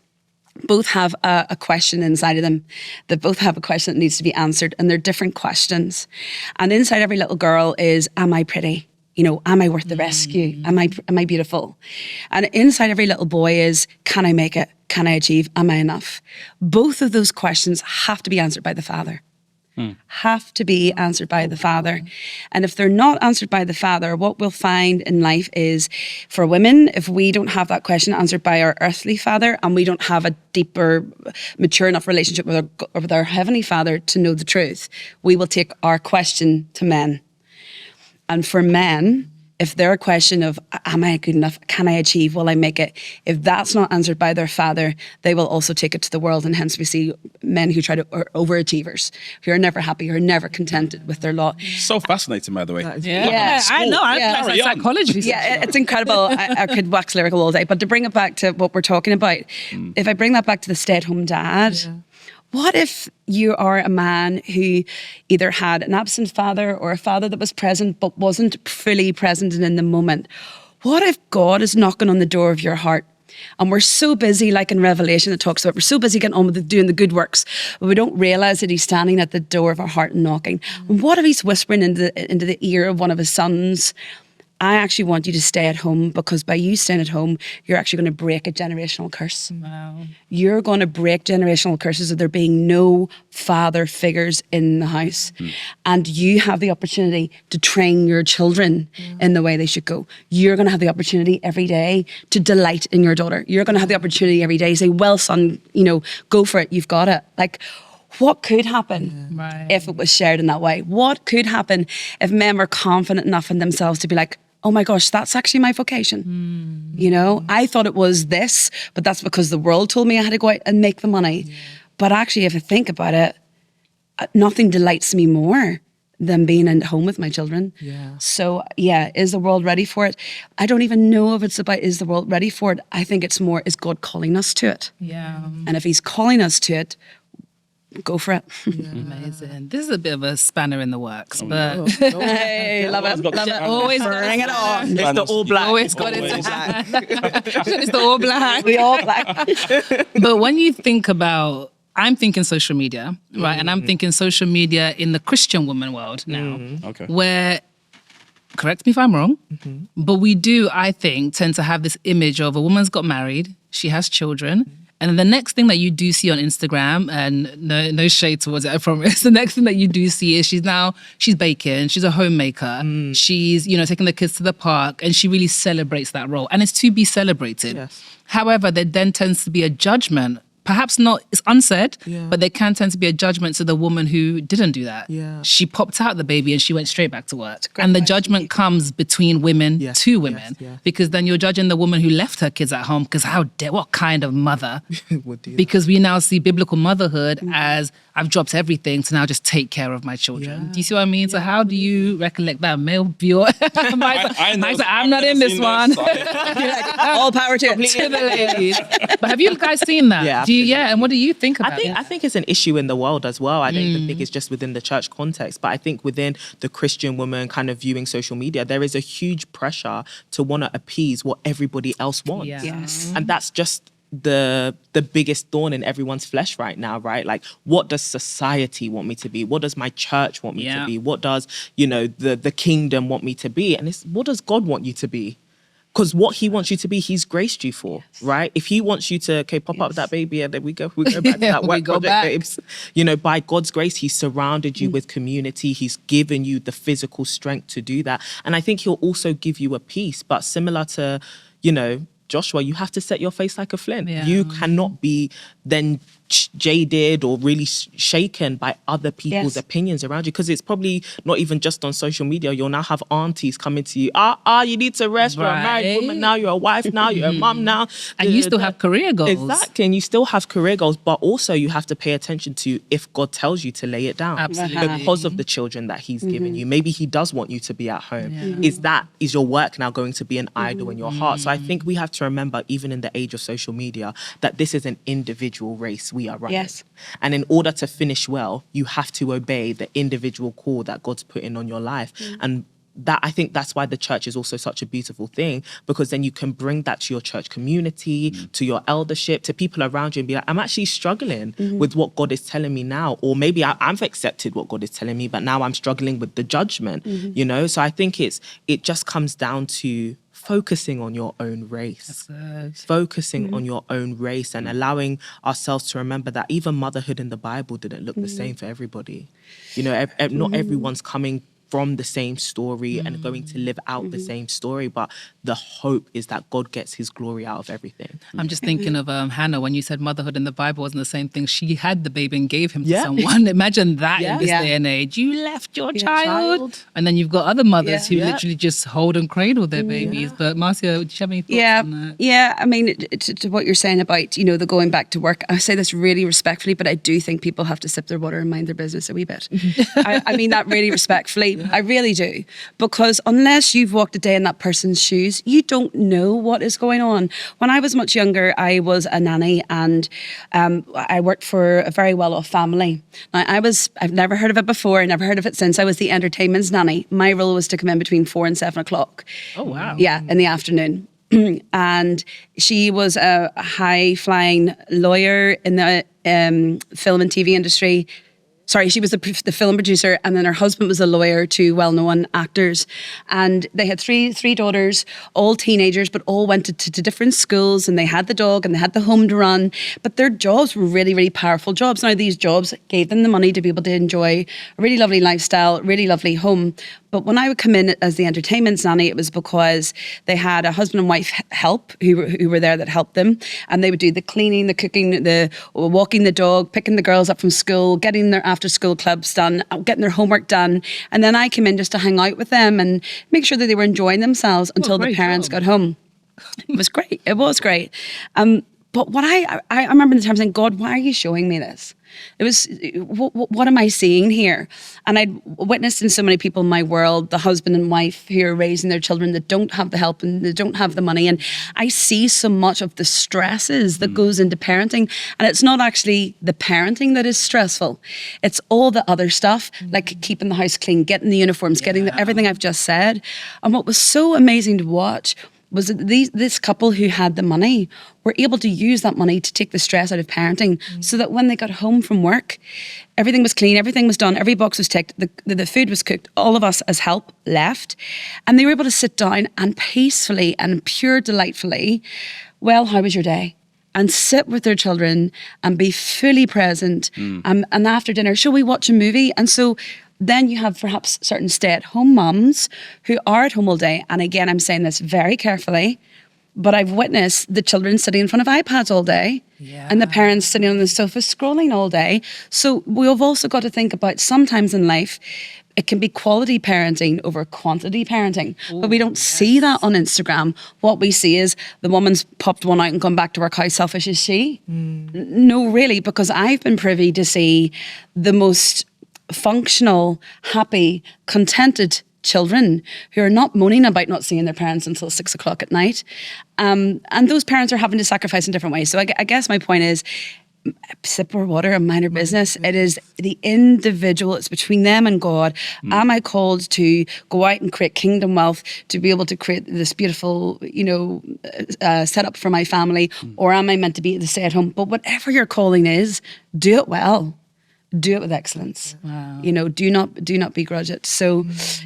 both have a question inside of them. They both have a question that needs to be answered, and they're different questions. And inside every little girl is, am I pretty? You know, am I worth the rescue? Am I beautiful? And inside every little boy is, can I make it? Can I achieve? Am I enough? Both of those questions have to be answered by the father. Have to be answered by the father. And if they're not answered by the father, what we'll find in life is, for women, if we don't have that question answered by our earthly father, and we don't have a deeper, mature enough relationship with our heavenly father to know the truth, we will take our question to men. And for men, if their question of, am I good enough? Can I achieve? Will I make it? If that's not answered by their father, they will also take it to the world. And hence we see men who try to, or overachievers, who are never happy, who are never contented with their lot. So fascinating, by the way. Yeah, I know. I psychology. Yeah, it's incredible. I could wax lyrical all day. But to bring it back to what we're talking about, if I bring that back to the stay-at-home dad, what if you are a man who either had an absent father or a father that was present but wasn't fully present and in the moment? What if God is knocking on the door of your heart? And we're so busy, like in Revelation it talks about, we're so busy getting on with doing the good works, but we don't realise that he's standing at the door of our heart and knocking. And what if he's whispering into the ear of one of his sons, I actually want you to stay at home, because by you staying at home, you're actually going to break a generational curse. Wow. You're going to break generational curses of there being no father figures in the house. And you have the opportunity to train your children in the way they should go. You're going to have the opportunity every day to delight in your daughter. You're going to have the opportunity every day to say, well, son, you know, go for it. You've got it. Like, what could happen if it was shared in that way? What could happen if men were confident enough in themselves to be like, oh my gosh, that's actually my vocation. You know, I thought it was this, but that's because the world told me I had to go out and make the money. But actually, if I think about it, nothing delights me more than being at home with my children. So yeah, is the world ready for it? I don't even know if it's about, is the world ready for it? I think it's more, is God calling us to it? And if he's calling us to it, go for it. Amazing. This is a bit of a spanner in the works, but Hey, love it. Love it. always Bring it on. It's the all black. Always got it. It's the all black. We all black. But when you think about, I'm thinking social media, right? And I'm thinking social media in the Christian woman world now, where, correct me if I'm wrong, but we do, I think, tend to have this image of a woman's got married, she has children, and then the next thing that you do see on Instagram, and no shade towards it, I promise, the next thing that you do see is she's baking, she's a homemaker, she's, you know, taking the kids to the park, and she really celebrates that role. And it's to be celebrated. However, there then tends to be a judgment. Perhaps not, it's unsaid, but there can tend to be a judgment to the woman who didn't do that. She popped out the baby and she went straight back to work. And the judgment comes between women to women, because then you're judging the woman who left her kids at home, because what kind of mother? Because we now see biblical motherhood as, I've dropped everything to now just take care of my children. Do you see what I mean? So how do you recollect that male viewer? I'm not in this one. All power to it. To the ladies. But have you guys seen that? And what do you think about it? I think it's an issue in the world as well. I don't even think it's just within the church context, but I think within the Christian woman kind of viewing social media, there is a huge pressure to want to appease what everybody else wants. And that's just the biggest thorn in everyone's flesh right now, right? Like, what does society want me to be? What does my church want me to be? What does, you know, the kingdom want me to be? And it's, what does God want you to be? Because what he wants you to be, he's graced you for, right? If he wants you to, pop up that baby, and then we go back to that work project, babes. You know, by God's grace, he's surrounded you with community. He's given you the physical strength to do that. And I think he'll also give you a peace. But similar to, you know, Joshua, you have to set your face like a flint. You cannot be then jaded or really shaken by other people's opinions around you, because it's probably not even just on social media. You'll now have aunties coming to you, you need to rest, you're a married woman now, you're a wife now, you're a mum now, and you still have career goals. Exactly. And you still have career goals, but also you have to pay attention to if God tells you to lay it down. Absolutely. Because of the children that he's given you. Maybe he does want you to be at home. Is your work now going to be an idol in your heart? So I think we have to remember, even in the age of social media, that this is an individual race we are running. And in order to finish well, you have to obey the individual call that God's put in on your life. And that I think that's why the church is also such a beautiful thing, because then you can bring that to your church community, to your eldership, to people around you, and be like, I'm actually struggling with what God is telling me now. Or maybe I've accepted what God is telling me, but now I'm struggling with the judgment, you know? So I think it just comes down to focusing on your own race. Focusing on your own race and allowing ourselves to remember that even motherhood in the Bible didn't look the same for everybody. You know, not everyone's coming from the same story and going to live out the same story, but the hope is that God gets his glory out of everything. I'm just thinking of Hannah, when you said motherhood in the Bible wasn't the same thing. She had the baby and gave him to someone. Imagine that in this day and age. You left your child. And then you've got other mothers who literally just hold and cradle their babies. But Marcia, do you have any thoughts on that? Yeah, I mean, to what you're saying about, you know, the going back to work, I say this really respectfully, but I do think people have to sip their water and mind their business a wee bit. I mean that really respectfully. I really do. Because unless you've walked a day in that person's shoes, you don't know what is going on. When I was much younger, I was a nanny, and I worked for a very well-off family. Now, I've never heard of it before, I never heard of it since. I was the entertainment's nanny. My role was to come in between 4 and 7 o'clock. Oh, wow. Yeah, in the afternoon. And she was a high-flying lawyer in the film and TV industry. Sorry, she was the film producer, and then her husband was a lawyer to well-known actors. And they had three daughters, all teenagers, but all went to different schools, and they had the dog and they had the home to run. But their jobs were really, really powerful jobs. Now, these jobs gave them the money to be able to enjoy a really lovely lifestyle, really lovely home. But when I would come in as the entertainment nanny, it was because they had a husband and wife help who were there that helped them. And they would do the cleaning, the cooking, the walking the dog, picking the girls up from school, getting their after school clubs done, getting their homework done. And then I came in just to hang out with them and make sure that they were enjoying themselves until the parents got home. It was great. It was great. But what I remember the time saying, God, why are you showing me this? It was, what am I seeing here? And I'd witnessed in so many people in my world, the husband and wife who are raising their children that don't have the help and they don't have the money. And I see so much of the stresses that goes into parenting. And it's not actually the parenting that is stressful. It's all the other stuff, like keeping the house clean, getting the uniforms, getting everything I've just said. And what was so amazing to watch was that this couple who had the money were able to use that money to take the stress out of parenting, so that when they got home from work, everything was clean, everything was done, every box was ticked, the food was cooked, all of us as help left, and they were able to sit down and peacefully and pure delightfully, well, how was your day? And sit with their children and be fully present. And after dinner, shall we watch a movie? And so then you have perhaps certain stay-at-home mums who are at home all day. And again, I'm saying this very carefully, but I've witnessed the children sitting in front of iPads all day and the parents sitting on the sofa scrolling all day. So we've also got to think about, sometimes in life, it can be quality parenting over quantity parenting. But we don't see that on Instagram. What we see is the woman's popped one out and gone back to work. How selfish is she? No, really, because I've been privy to see the most functional, happy, contented children who are not moaning about not seeing their parents until 6 o'clock at night. And those parents are having to sacrifice in different ways. So I guess my point is, sip our water and mind our business. It is the individual. It's between them and God. Am I called to go out and create kingdom wealth, to be able to create this beautiful, setup for my family, or am I meant to be the stay-at-home? But whatever your calling is, do it well. Do it with excellence. Wow. Do not begrudge it. So,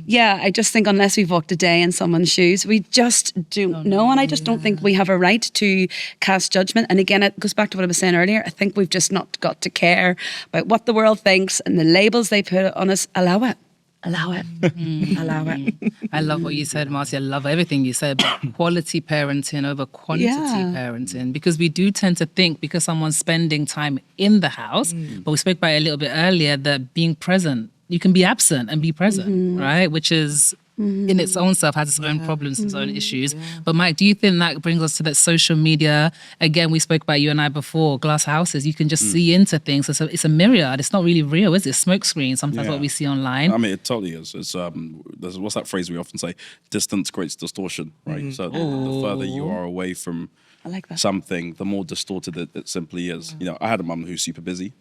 I just think unless we've walked a day in someone's shoes, we just don't know. And I just don't think we have a right to cast judgment. And again, it goes back to what I was saying earlier. I think we've just not got to care about what the world thinks and the labels they put on us. Allow it. Allow it. Allow it. I love what you said, Marcia. I love everything you said about quality parenting over quantity parenting, because we do tend to think because someone's spending time in the house, but we spoke about it a little bit earlier, that being present, you can be absent and be present, right? Which is in its own self has its own problems, its own issues. But Mike, do you think that brings us to that social media? Again, we spoke about, you and I before, glass houses. You can just see into things. It's a myriad. It's not really real, is it? Smoke screen, sometimes what we see online. I mean, it totally is. It's what's that phrase we often say? Distance creates distortion, right? So the further you are away from I like that. something, the more distorted it simply is. I had a mum who's super busy.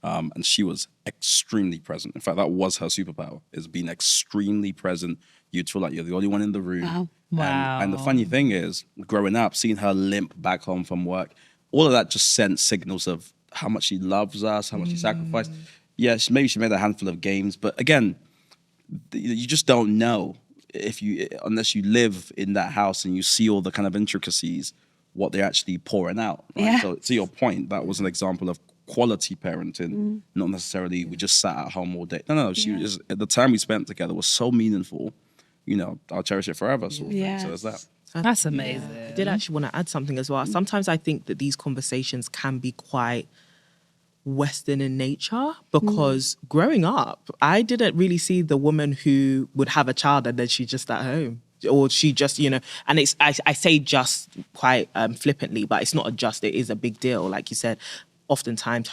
And she was extremely present. In fact, that was her superpower, is being extremely present. You'd feel like you're the only one in the room. Wow. Wow. And the funny thing is, growing up, seeing her limp back home from work, all of that just sent signals of how much she loves us, how much she sacrificed. Yeah, maybe she made a handful of games, but again, you just don't know unless you live in that house and you see all the kind of intricacies, what they're actually pouring out. Right? Yeah. So to your point, that was an example of quality parenting, not necessarily we just sat at home all day. No, she was, the time we spent together was so meaningful. You know, I'll cherish it forever. Sort of thing. So there's that. That's amazing. I did actually want to add something as well. Sometimes I think that these conversations can be quite Western in nature, because growing up, I didn't really see the woman who would have a child and then she's just at home. Or she just, and it's, I say just quite flippantly, but it's not a just, it is a big deal. Like you said, oftentimes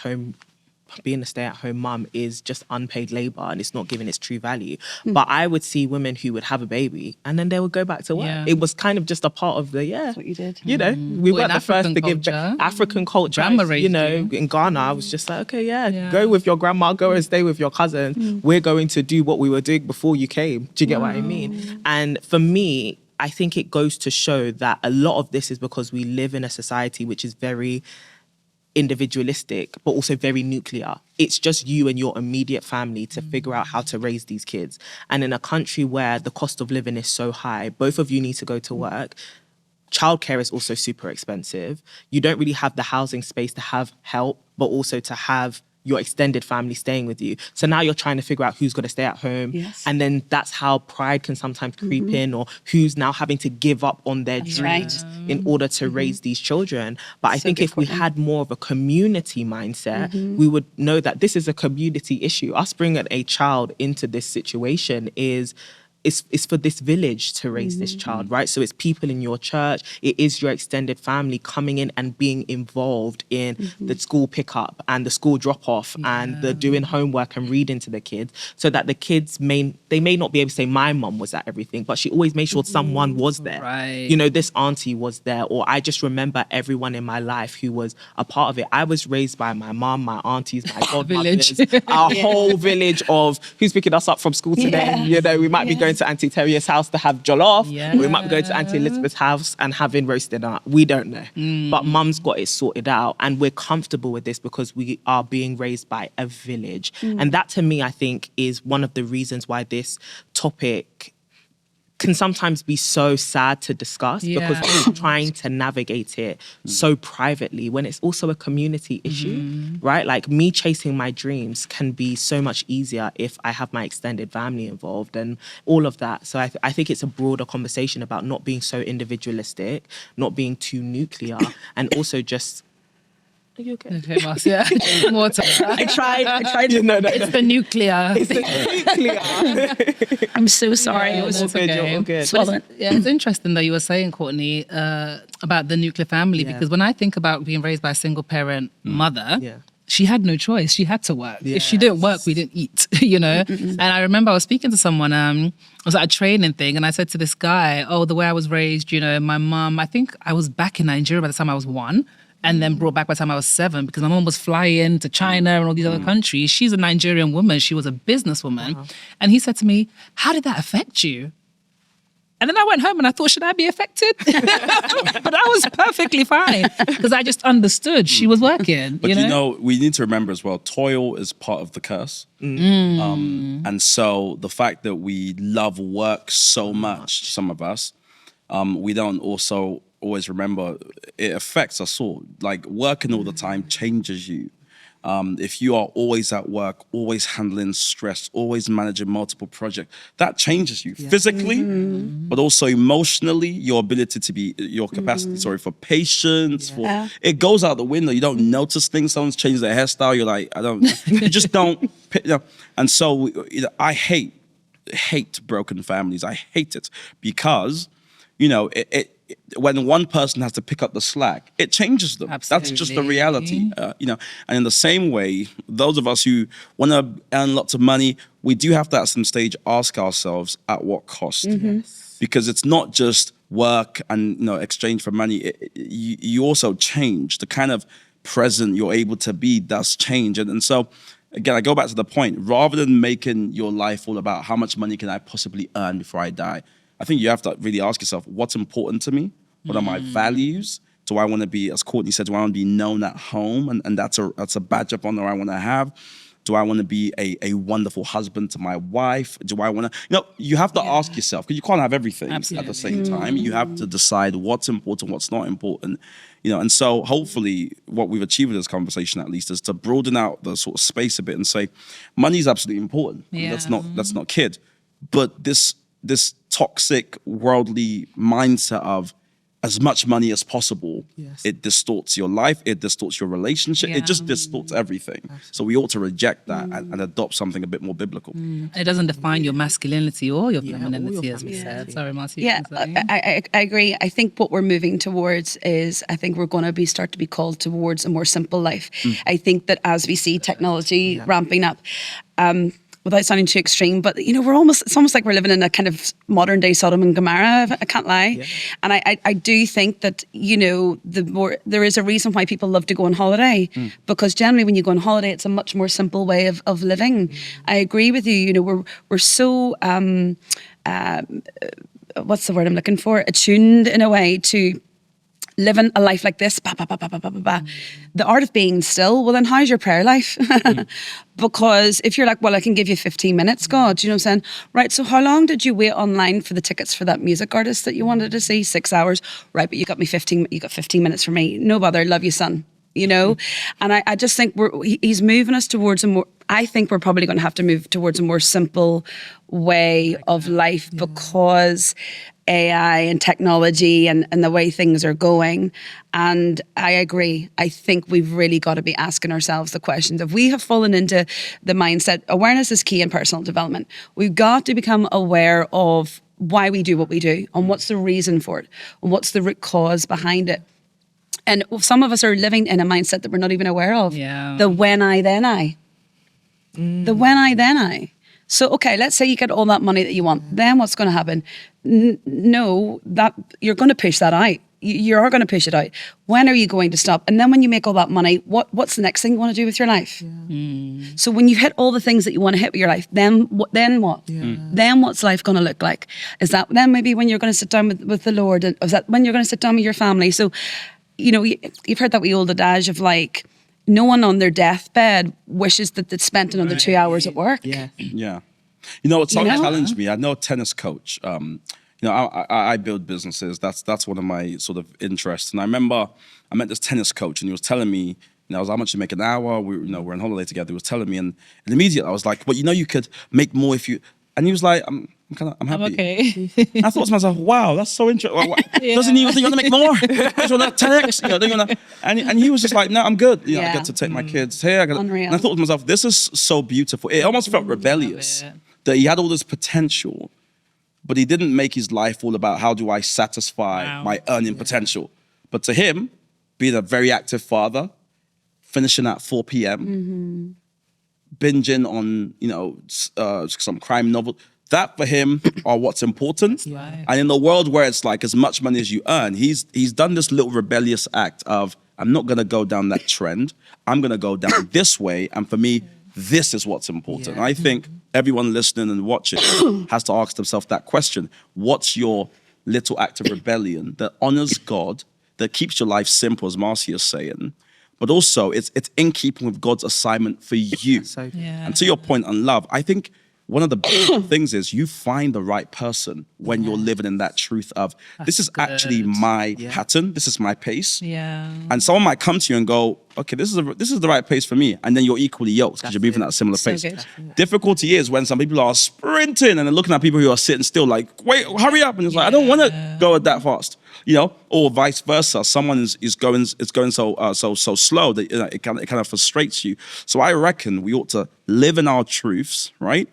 being a stay-at-home mum is just unpaid labor and it's not giving its true value. But I would see women who would have a baby and then they would go back to work. Yeah. It was kind of just a part of That's what you did. we Well, weren't in the first African to give culture, African culture. grandma raised you. In Ghana, I was just like, okay, Yeah. go with your grandma, go and stay with your cousin. We're going to do what we were doing before you came. Do you get what I mean? And for me, I think it goes to show that a lot of this is because we live in a society which is very individualistic, but also very nuclear. It's just you and your immediate family to figure out how to raise these kids. And in a country where the cost of living is so high, both of you need to go to work. Childcare is also super expensive. You don't really have the housing space to have help, but also to have your extended family staying with you. So now you're trying to figure out who's going to stay at home. Yes. And then that's how pride can sometimes creep in, or who's now having to give up on their dreams in order to raise these children. But I think if we had more of a community mindset, we would know that this is a community issue. Us bringing a child into this situation is for this village to raise this child, right? So it's people in your church, it is your extended family coming in and being involved in the school pickup and the school drop-off and the doing homework and reading to the kids, so that the kids may not be able to say, my mum was at everything, but she always made sure someone was there. Right. This auntie was there, or I just remember everyone in my life who was a part of it. I was raised by my mum, my aunties, my godmothers, our whole village of who's picking us up from school today. We might be going to Auntie Terrier's house to have jollof. We might be going to Auntie Elizabeth's house and having roasted dinner. We don't know. But mum's got it sorted out. And we're comfortable with this because we are being raised by a village. And that, to me, I think, is one of the reasons why this topic can sometimes be so sad to discuss, because we're trying to navigate it so privately when it's also a community issue, right? Like, me chasing my dreams can be so much easier if I have my extended family involved and all of that. So I think it's a broader conversation about not being so individualistic, not being too nuclear, and also just... Are you okay? Okay, Mark, yeah. Water. I tried. No. It's the nuclear. It's the nuclear. I'm so sorry. Yeah, It was that's All good, okay. you're all good. swollen. It's interesting though you were saying, Courtney, about the nuclear family, because when I think about being raised by a single parent mother, she had no choice. She had to work. If she didn't work, we didn't eat, And I remember I was speaking to someone, I was at a training thing, and I said to this guy, the way I was raised, my mum, I think I was back in Nigeria by the time I was 1. And then brought back by the time I was 7, because my mom was flying to China and all these other countries. She's a Nigerian woman. She was a businesswoman. And he said to me, how did that affect you? And then I went home and I thought, should I be affected? But I was perfectly fine because I just understood she was working. But we need to remember as well, toil is part of the curse. And so the fact that we love work so much, some of us, we don't also always remember it affects us all. Like, working all the time changes you. If you are always at work, always handling stress, always managing multiple projects, that changes you physically, but also emotionally. Your ability to be, your capacity, for patience, it goes out the window. You don't notice things. Someone's changed their hairstyle. You're like, you just don't. And so I hate broken families. I hate it because, when one person has to pick up the slack, it changes them. Absolutely. That's just the reality, And in the same way, those of us who want to earn lots of money, we do have to at some stage ask ourselves, at what cost? Because it's not just work and exchange for money. You also change. The kind of present you're able to be does change. And so, again, I go back to the point, rather than making your life all about how much money can I possibly earn before I die, I think you have to really ask yourself, what's important to me? What are my values? Do I want to be, as Courtney said, do I want to be known at home? And that's a badge of honor I want to have. Do I want to be a wonderful husband to my wife? Do I want to, you have to ask yourself, because you can't have everything at the same time. You have to decide what's important, what's not important. And so hopefully what we've achieved with this conversation, at least, is to broaden out the sort of space a bit and say, money is absolutely important. Yeah. Let's not kid. But this toxic worldly mindset of as much money as possible, it distorts your life, it distorts your relationship, it just distorts everything. Absolutely. So we ought to reject that and adopt something a bit more biblical. It doesn't define your masculinity or your femininity, as we said. Sorry, Marcy. Yeah, I agree. I think what we're moving towards is, I think we're going to start to be called towards a more simple life. I think that as we see technology ramping up, without sounding too extreme, but it's almost like we're living in a kind of modern day Sodom and Gomorrah, I can't lie. Yeah. And I do think that, there is a reason why people love to go on holiday, because generally when you go on holiday, it's a much more simple way of living. I agree with you. We're so, what's the word I'm looking for? Attuned in a way to living a life like this, the art of being still. Well, then how's your prayer life? Because if you're like, well, I can give you 15 minutes, God, you know what I'm saying? Right, so how long did you wait online for the tickets for that music artist that you wanted to see? 6 hours. Right, but you got 15 minutes for me. No bother, love you, son. And I just think he's moving us towards a more, I think we're probably going to have to move towards a more simple way of life, because AI and technology and the way things are going. And I agree. I think we've really got to be asking ourselves the questions. If we have fallen into the mindset, awareness is key in personal development. We've got to become aware of why we do what we do and what's the reason for it and what's the root cause behind it. And some of us are living in a mindset that we're not even aware of. Yeah. The when I, then I. The when I, then I. So, okay, let's say you get all that money that you want. Then what's going to happen? No, that you're going to push that out. You are going to push it out. When are you going to stop? And then when you make all that money, what's the next thing you want to do with your life? So when you hit all the things that you want to hit with your life, then what? Then what's life going to look like? Is that then maybe when you're going to sit down with the Lord? And is that when you're going to sit down with your family? So, you've heard that wee old adage of like, no one on their deathbed wishes that they'd spent another 2 hours at work. Yeah. It's challenged me. I know a tennis coach. I build businesses. That's one of my sort of interests. And I remember I met this tennis coach, and he was telling me, how much you make an hour. We're on holiday together. He was telling me, and immediately I was like, but you could make more if you. And he was like, I'm happy. I'm okay. I thought to myself, wow, that's so interesting. Doesn't he even think you want to make more? Does you want to 10x? And he was just like, no, I'm good. I get to take my kids here. Unreal. And I thought to myself, this is so beautiful. It almost felt rebellious that he had all this potential, but he didn't make his life all about how do I satisfy my earning potential. But to him, being a very active father, finishing at 4 p.m., binging on, some crime novel, that for him are what's important. Right. And in the world where it's like as much money as you earn, he's done this little rebellious act of, I'm not going to go down that trend. I'm going to go down this way. And for me, this is what's important. And I think everyone listening and watching has to ask themselves that question. What's your little act of rebellion that honors God, that keeps your life simple, as Marcia is saying, but also it's in keeping with God's assignment for you. And to your point on love, I think one of the big things is you find the right person when you're living in that truth of, this is actually my pattern, this is my pace. Yeah. And someone might come to you and go, okay, this is the right pace for me. And then you're equally yoked because you're moving at a similar pace. Good. Difficulty is when some people are sprinting and they're looking at people who are sitting still like, wait, hurry up. And it's like, I don't want to go that fast. Or vice versa. Someone is going so slow that it kind of frustrates you. So I reckon we ought to live in our truths, right?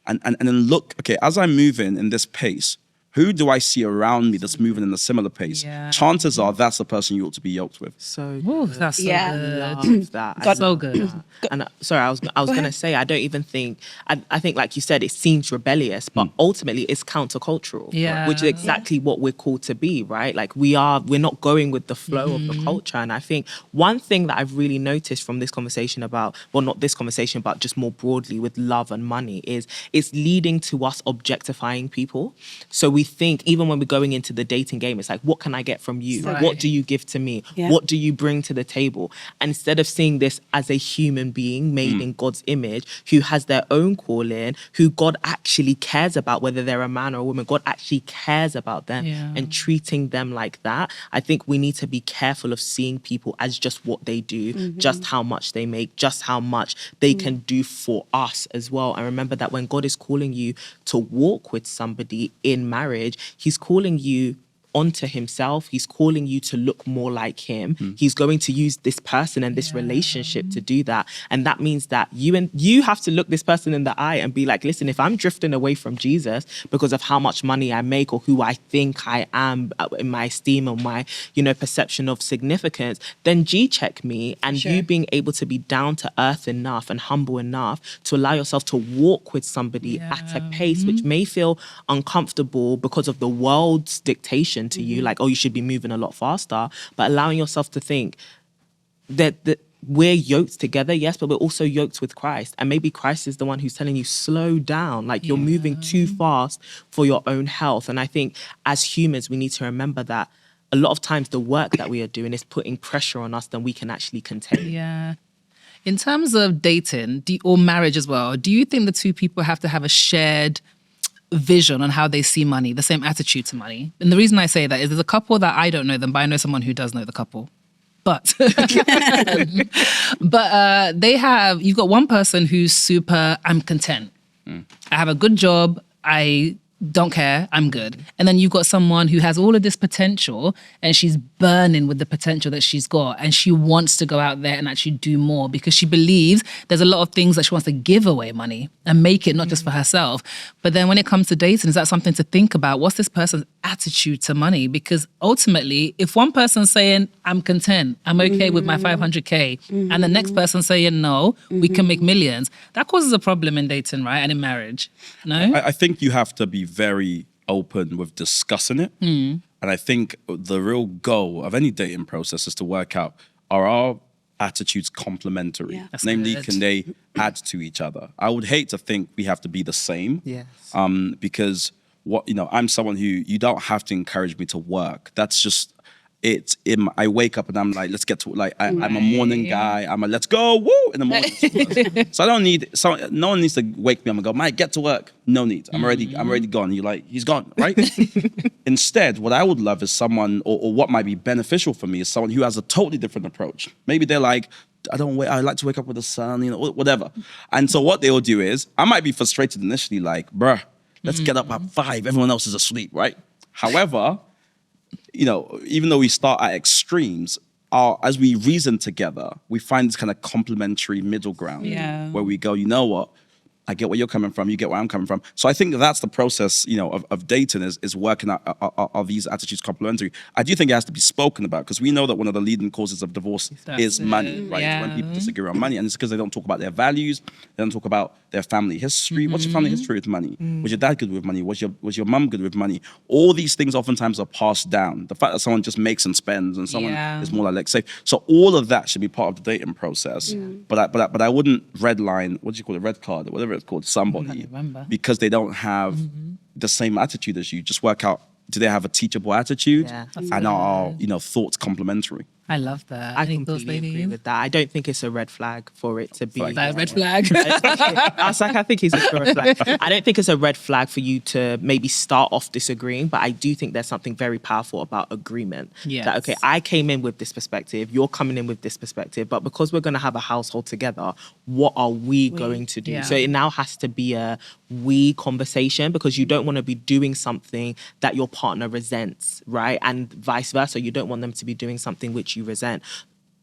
And then look, okay, as I'm moving in this pace, Who do I see around me that's moving in a similar pace? Yeah. Chances are that's the person you ought to be yoked with. So Ooh, that's so Yeah. good. love that. I So love good. that. And sorry, I was going to say, I don't even think, I think like you said, it seems rebellious, but ultimately it's countercultural, Yeah. which is exactly what we're called to be, right? Like we're not going with the flow of the culture. And I think one thing that I've really noticed from this conversation about, well, not this conversation, but just more broadly with love and money is it's leading to us objectifying people. So we think even when we're going into the dating game, it's like, what can I get from you? Right. What do you give to me? Yeah. What do you bring to the table? And instead of seeing this as a human being made in God's image, who has their own calling, who God actually cares about, whether they're a man or a woman, God actually cares about them and treating them like that. I think we need to be careful of seeing people as just what they do, just how much they make, just how much they can do for us as well. And remember that when God is calling you to walk with somebody in marriage, he's calling you onto himself. He's calling you to look more like him. He's going to use this person and this relationship to do that. And that means that you have to look this person in the eye and be like, listen, if I'm drifting away from Jesus because of how much money I make or who I think I am in my esteem or my, perception of significance, then G-check me. And you being able to be down to earth enough and humble enough to allow yourself to walk with somebody at a pace which may feel uncomfortable because of the world's dictation to you, like, oh, you should be moving a lot faster, but allowing yourself to think that we're yoked together, yes, but we're also yoked with Christ. And maybe Christ is the one who's telling you, slow down, like you're moving too fast for your own health. And I think as humans, we need to remember that a lot of times the work that we are doing is putting pressure on us than we can actually contain. Yeah. In terms of dating or marriage as well, do you think the two people have to have a shared vision on how they see money, the same attitude to money? And the reason I say that is there's a couple that I don't know them, but I know someone who does know the couple. But you've got one person who's super, I'm content. I have a good job. I don't care, I'm good. And then you've got someone who has all of this potential and she's burning with the potential that she's got, and she wants to go out there and actually do more because she believes there's a lot of things that she wants to give away money and make it not just for herself. But then when it comes to dating, is that something to think about? What's this person's attitude to money? Because ultimately, if one person's saying, I'm content, I'm okay with my 500K, and the next person saying, no, we can make millions, that causes a problem in dating, right? And in marriage, no? I think you have to be very open with discussing it. And I think the real goal of any dating process is to work out, are our attitudes complementary? Yeah. That's Namely, good. can they add to each other? I would hate to think we have to be the same. Yes. Because I'm someone who, you don't have to encourage me to work. That's just I wake up and I'm like, let's get to it. I'm a morning guy. I'm a let's go, woo, in the morning. So I don't need, no one needs to wake me up and go, Mike, get to work. No need. I'm already gone. You're like, he's gone, right? Instead, what I would love is someone, or what might be beneficial for me is someone who has a totally different approach. Maybe they're like, I like to wake up with the sun, whatever. And so what they'll do is, I might be frustrated initially, like, bruh, let's get up at 5. Everyone else is asleep, right? However, even though we start at extremes, as we reason together, we find this kind of complementary middle ground where we go, you know what? I get where you're coming from. You get where I'm coming from. So I think that's the process, of dating is working out, are these attitudes complementary? I do think it has to be spoken about, because we know that one of the leading causes of divorce is money, right? Yeah. When people disagree on money, and it's because they don't talk about their values, they don't talk about their family history. What's your family history with money? Was your dad good with money? Was your mum good with money? All these things oftentimes are passed down. The fact that someone just makes and spends, and someone is more like safe. So all of that should be part of the dating process. But I wouldn't redline, what do you call it, red card, or whatever it's called, somebody because they don't have the same attitude as you. Just work out, do they have a teachable attitude? Yeah. And are thoughts complementary? I love that. I think those completely agree ladies. with that. I don't think it's a red flag for it to be. That red flag. I think he's a red flag. I don't think it's a red flag for you to maybe start off disagreeing, but I do think there's something very powerful about agreement. Yes. That, okay, I came in with this perspective, you're coming in with this perspective, but because we're going to have a household together, what are we going to do? Yeah. So it now has to be a we conversation, because you don't want to be doing something that your partner resents, right? And vice versa. You don't want them to be doing something which you resent.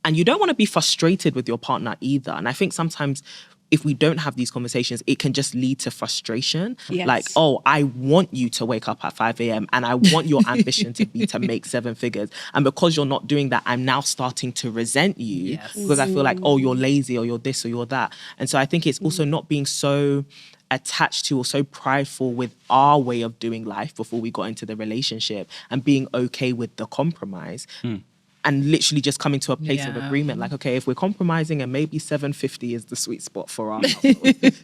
And you don't want to be frustrated with your partner either. And I think sometimes if we don't have these conversations, it can just lead to frustration. Yes. Like, oh, I want you to wake up at 5 a.m. and I want your ambition to be to make 7 figures. And because you're not doing that, I'm now starting to resent you because I feel like, oh, you're lazy or you're this or you're that. And so I think it's also not being so attached to or so prideful with our way of doing life before we got into the relationship and being okay with the compromise. And literally just coming to a place of agreement. Like, okay, if we're compromising and maybe 750 is the sweet spot for us.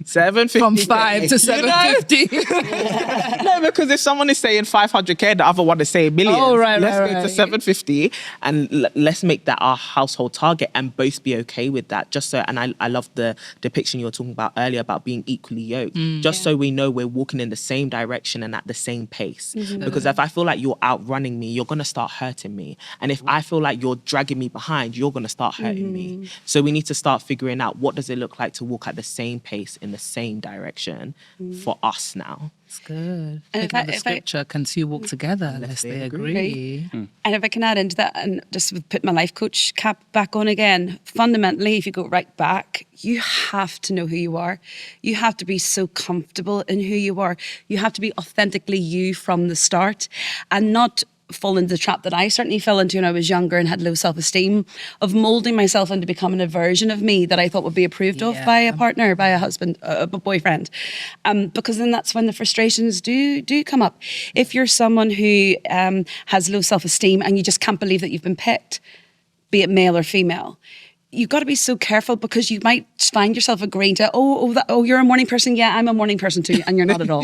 750. From 5 to 750. No, because if someone is saying 500K, the other one is saying millions. Oh, right, let's right, go to right. 750 and let's make that our household target and both be okay with that. Just so, and I love the depiction you were talking about earlier about being equally yoked. Just so we know we're walking in the same direction and at the same pace. Because if I feel like you're outrunning me, you're going to start hurting me. And if I feel like you're dragging me behind, you're going to start hurting me. So we need to start figuring out what does it look like to walk at the same pace in the same direction for us now. It's good. And Think of the scripture, can two walk together unless they agree? And if I can add into that and just put my life coach cap back on again, fundamentally, if you go right back, you have to know who you are. You have to be so comfortable in who you are. You have to be authentically you from the start and not fall into the trap that I certainly fell into when I was younger and had low self-esteem of moulding myself into becoming a version of me that I thought would be approved of by a partner, by a husband, a boyfriend. Because then that's when the frustrations do come up. If you're someone who has low self-esteem and you just can't believe that you've been picked, be it male or female, you've got to be so careful because you might find yourself agreeing to, you're a morning person. Yeah, I'm a morning person too. And you're not at all.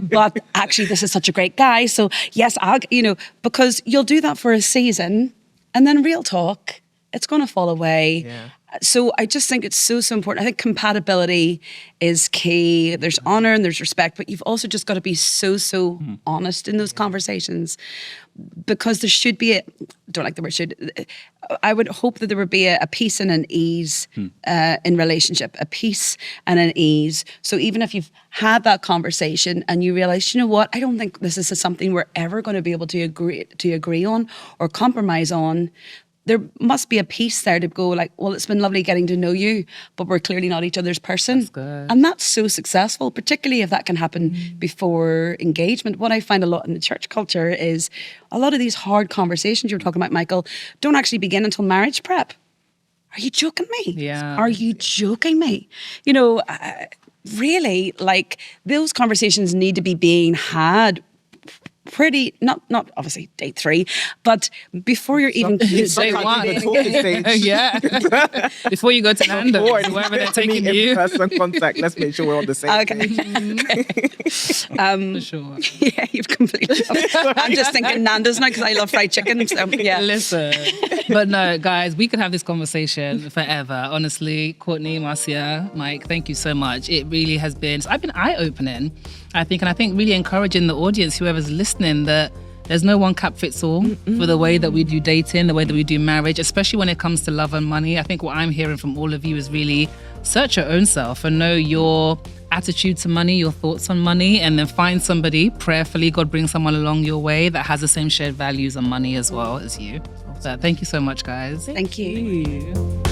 But actually, this is such a great guy. So yes, because you'll do that for a season and then real talk, it's going to fall away. Yeah. So I just think it's so important. I think compatibility is key. There's honor and there's respect, but you've also just got to be so honest in those conversations because there should be don't like the word should. I would hope that there would be a peace and an ease in relationship, a peace and an ease. So even if you've had that conversation and you realize, you know what, I don't think this is something we're ever going to be able to agree on or compromise on, there must be a piece there to go like, well, it's been lovely getting to know you, but we're clearly not each other's person. That's good. And that's so successful, particularly if that can happen before engagement. What I find a lot in the church culture is a lot of these hard conversations you were talking about, Michael, don't actually begin until marriage prep. Are you joking me? Yeah. Are you joking me? Really, like those conversations need to be being had pretty, not obviously day 3, but before you're even Day 1. Yeah. Before you go to Nando's, wherever they're taking you. In-person contact. Let's make sure we're on the same page. For sure. Yeah, you've completely. I'm just thinking Nando's now because I love fried chicken. So yeah. Listen. But no, guys, we could have this conversation forever. Honestly, Courtney, Marcia, Mike, thank you so much. It really has been, I've been eye-opening, I think, and I think really encouraging the audience, whoever's listening, that there's no one cap fits all for the way that we do dating, the way that we do marriage, especially when it comes to love and money. I think what I'm hearing from all of you is really search your own self and know your attitude to money, your thoughts on money, and then find somebody, prayerfully, God brings someone along your way that has the same shared values on money as well as you. So thank you so much, guys. Thank you.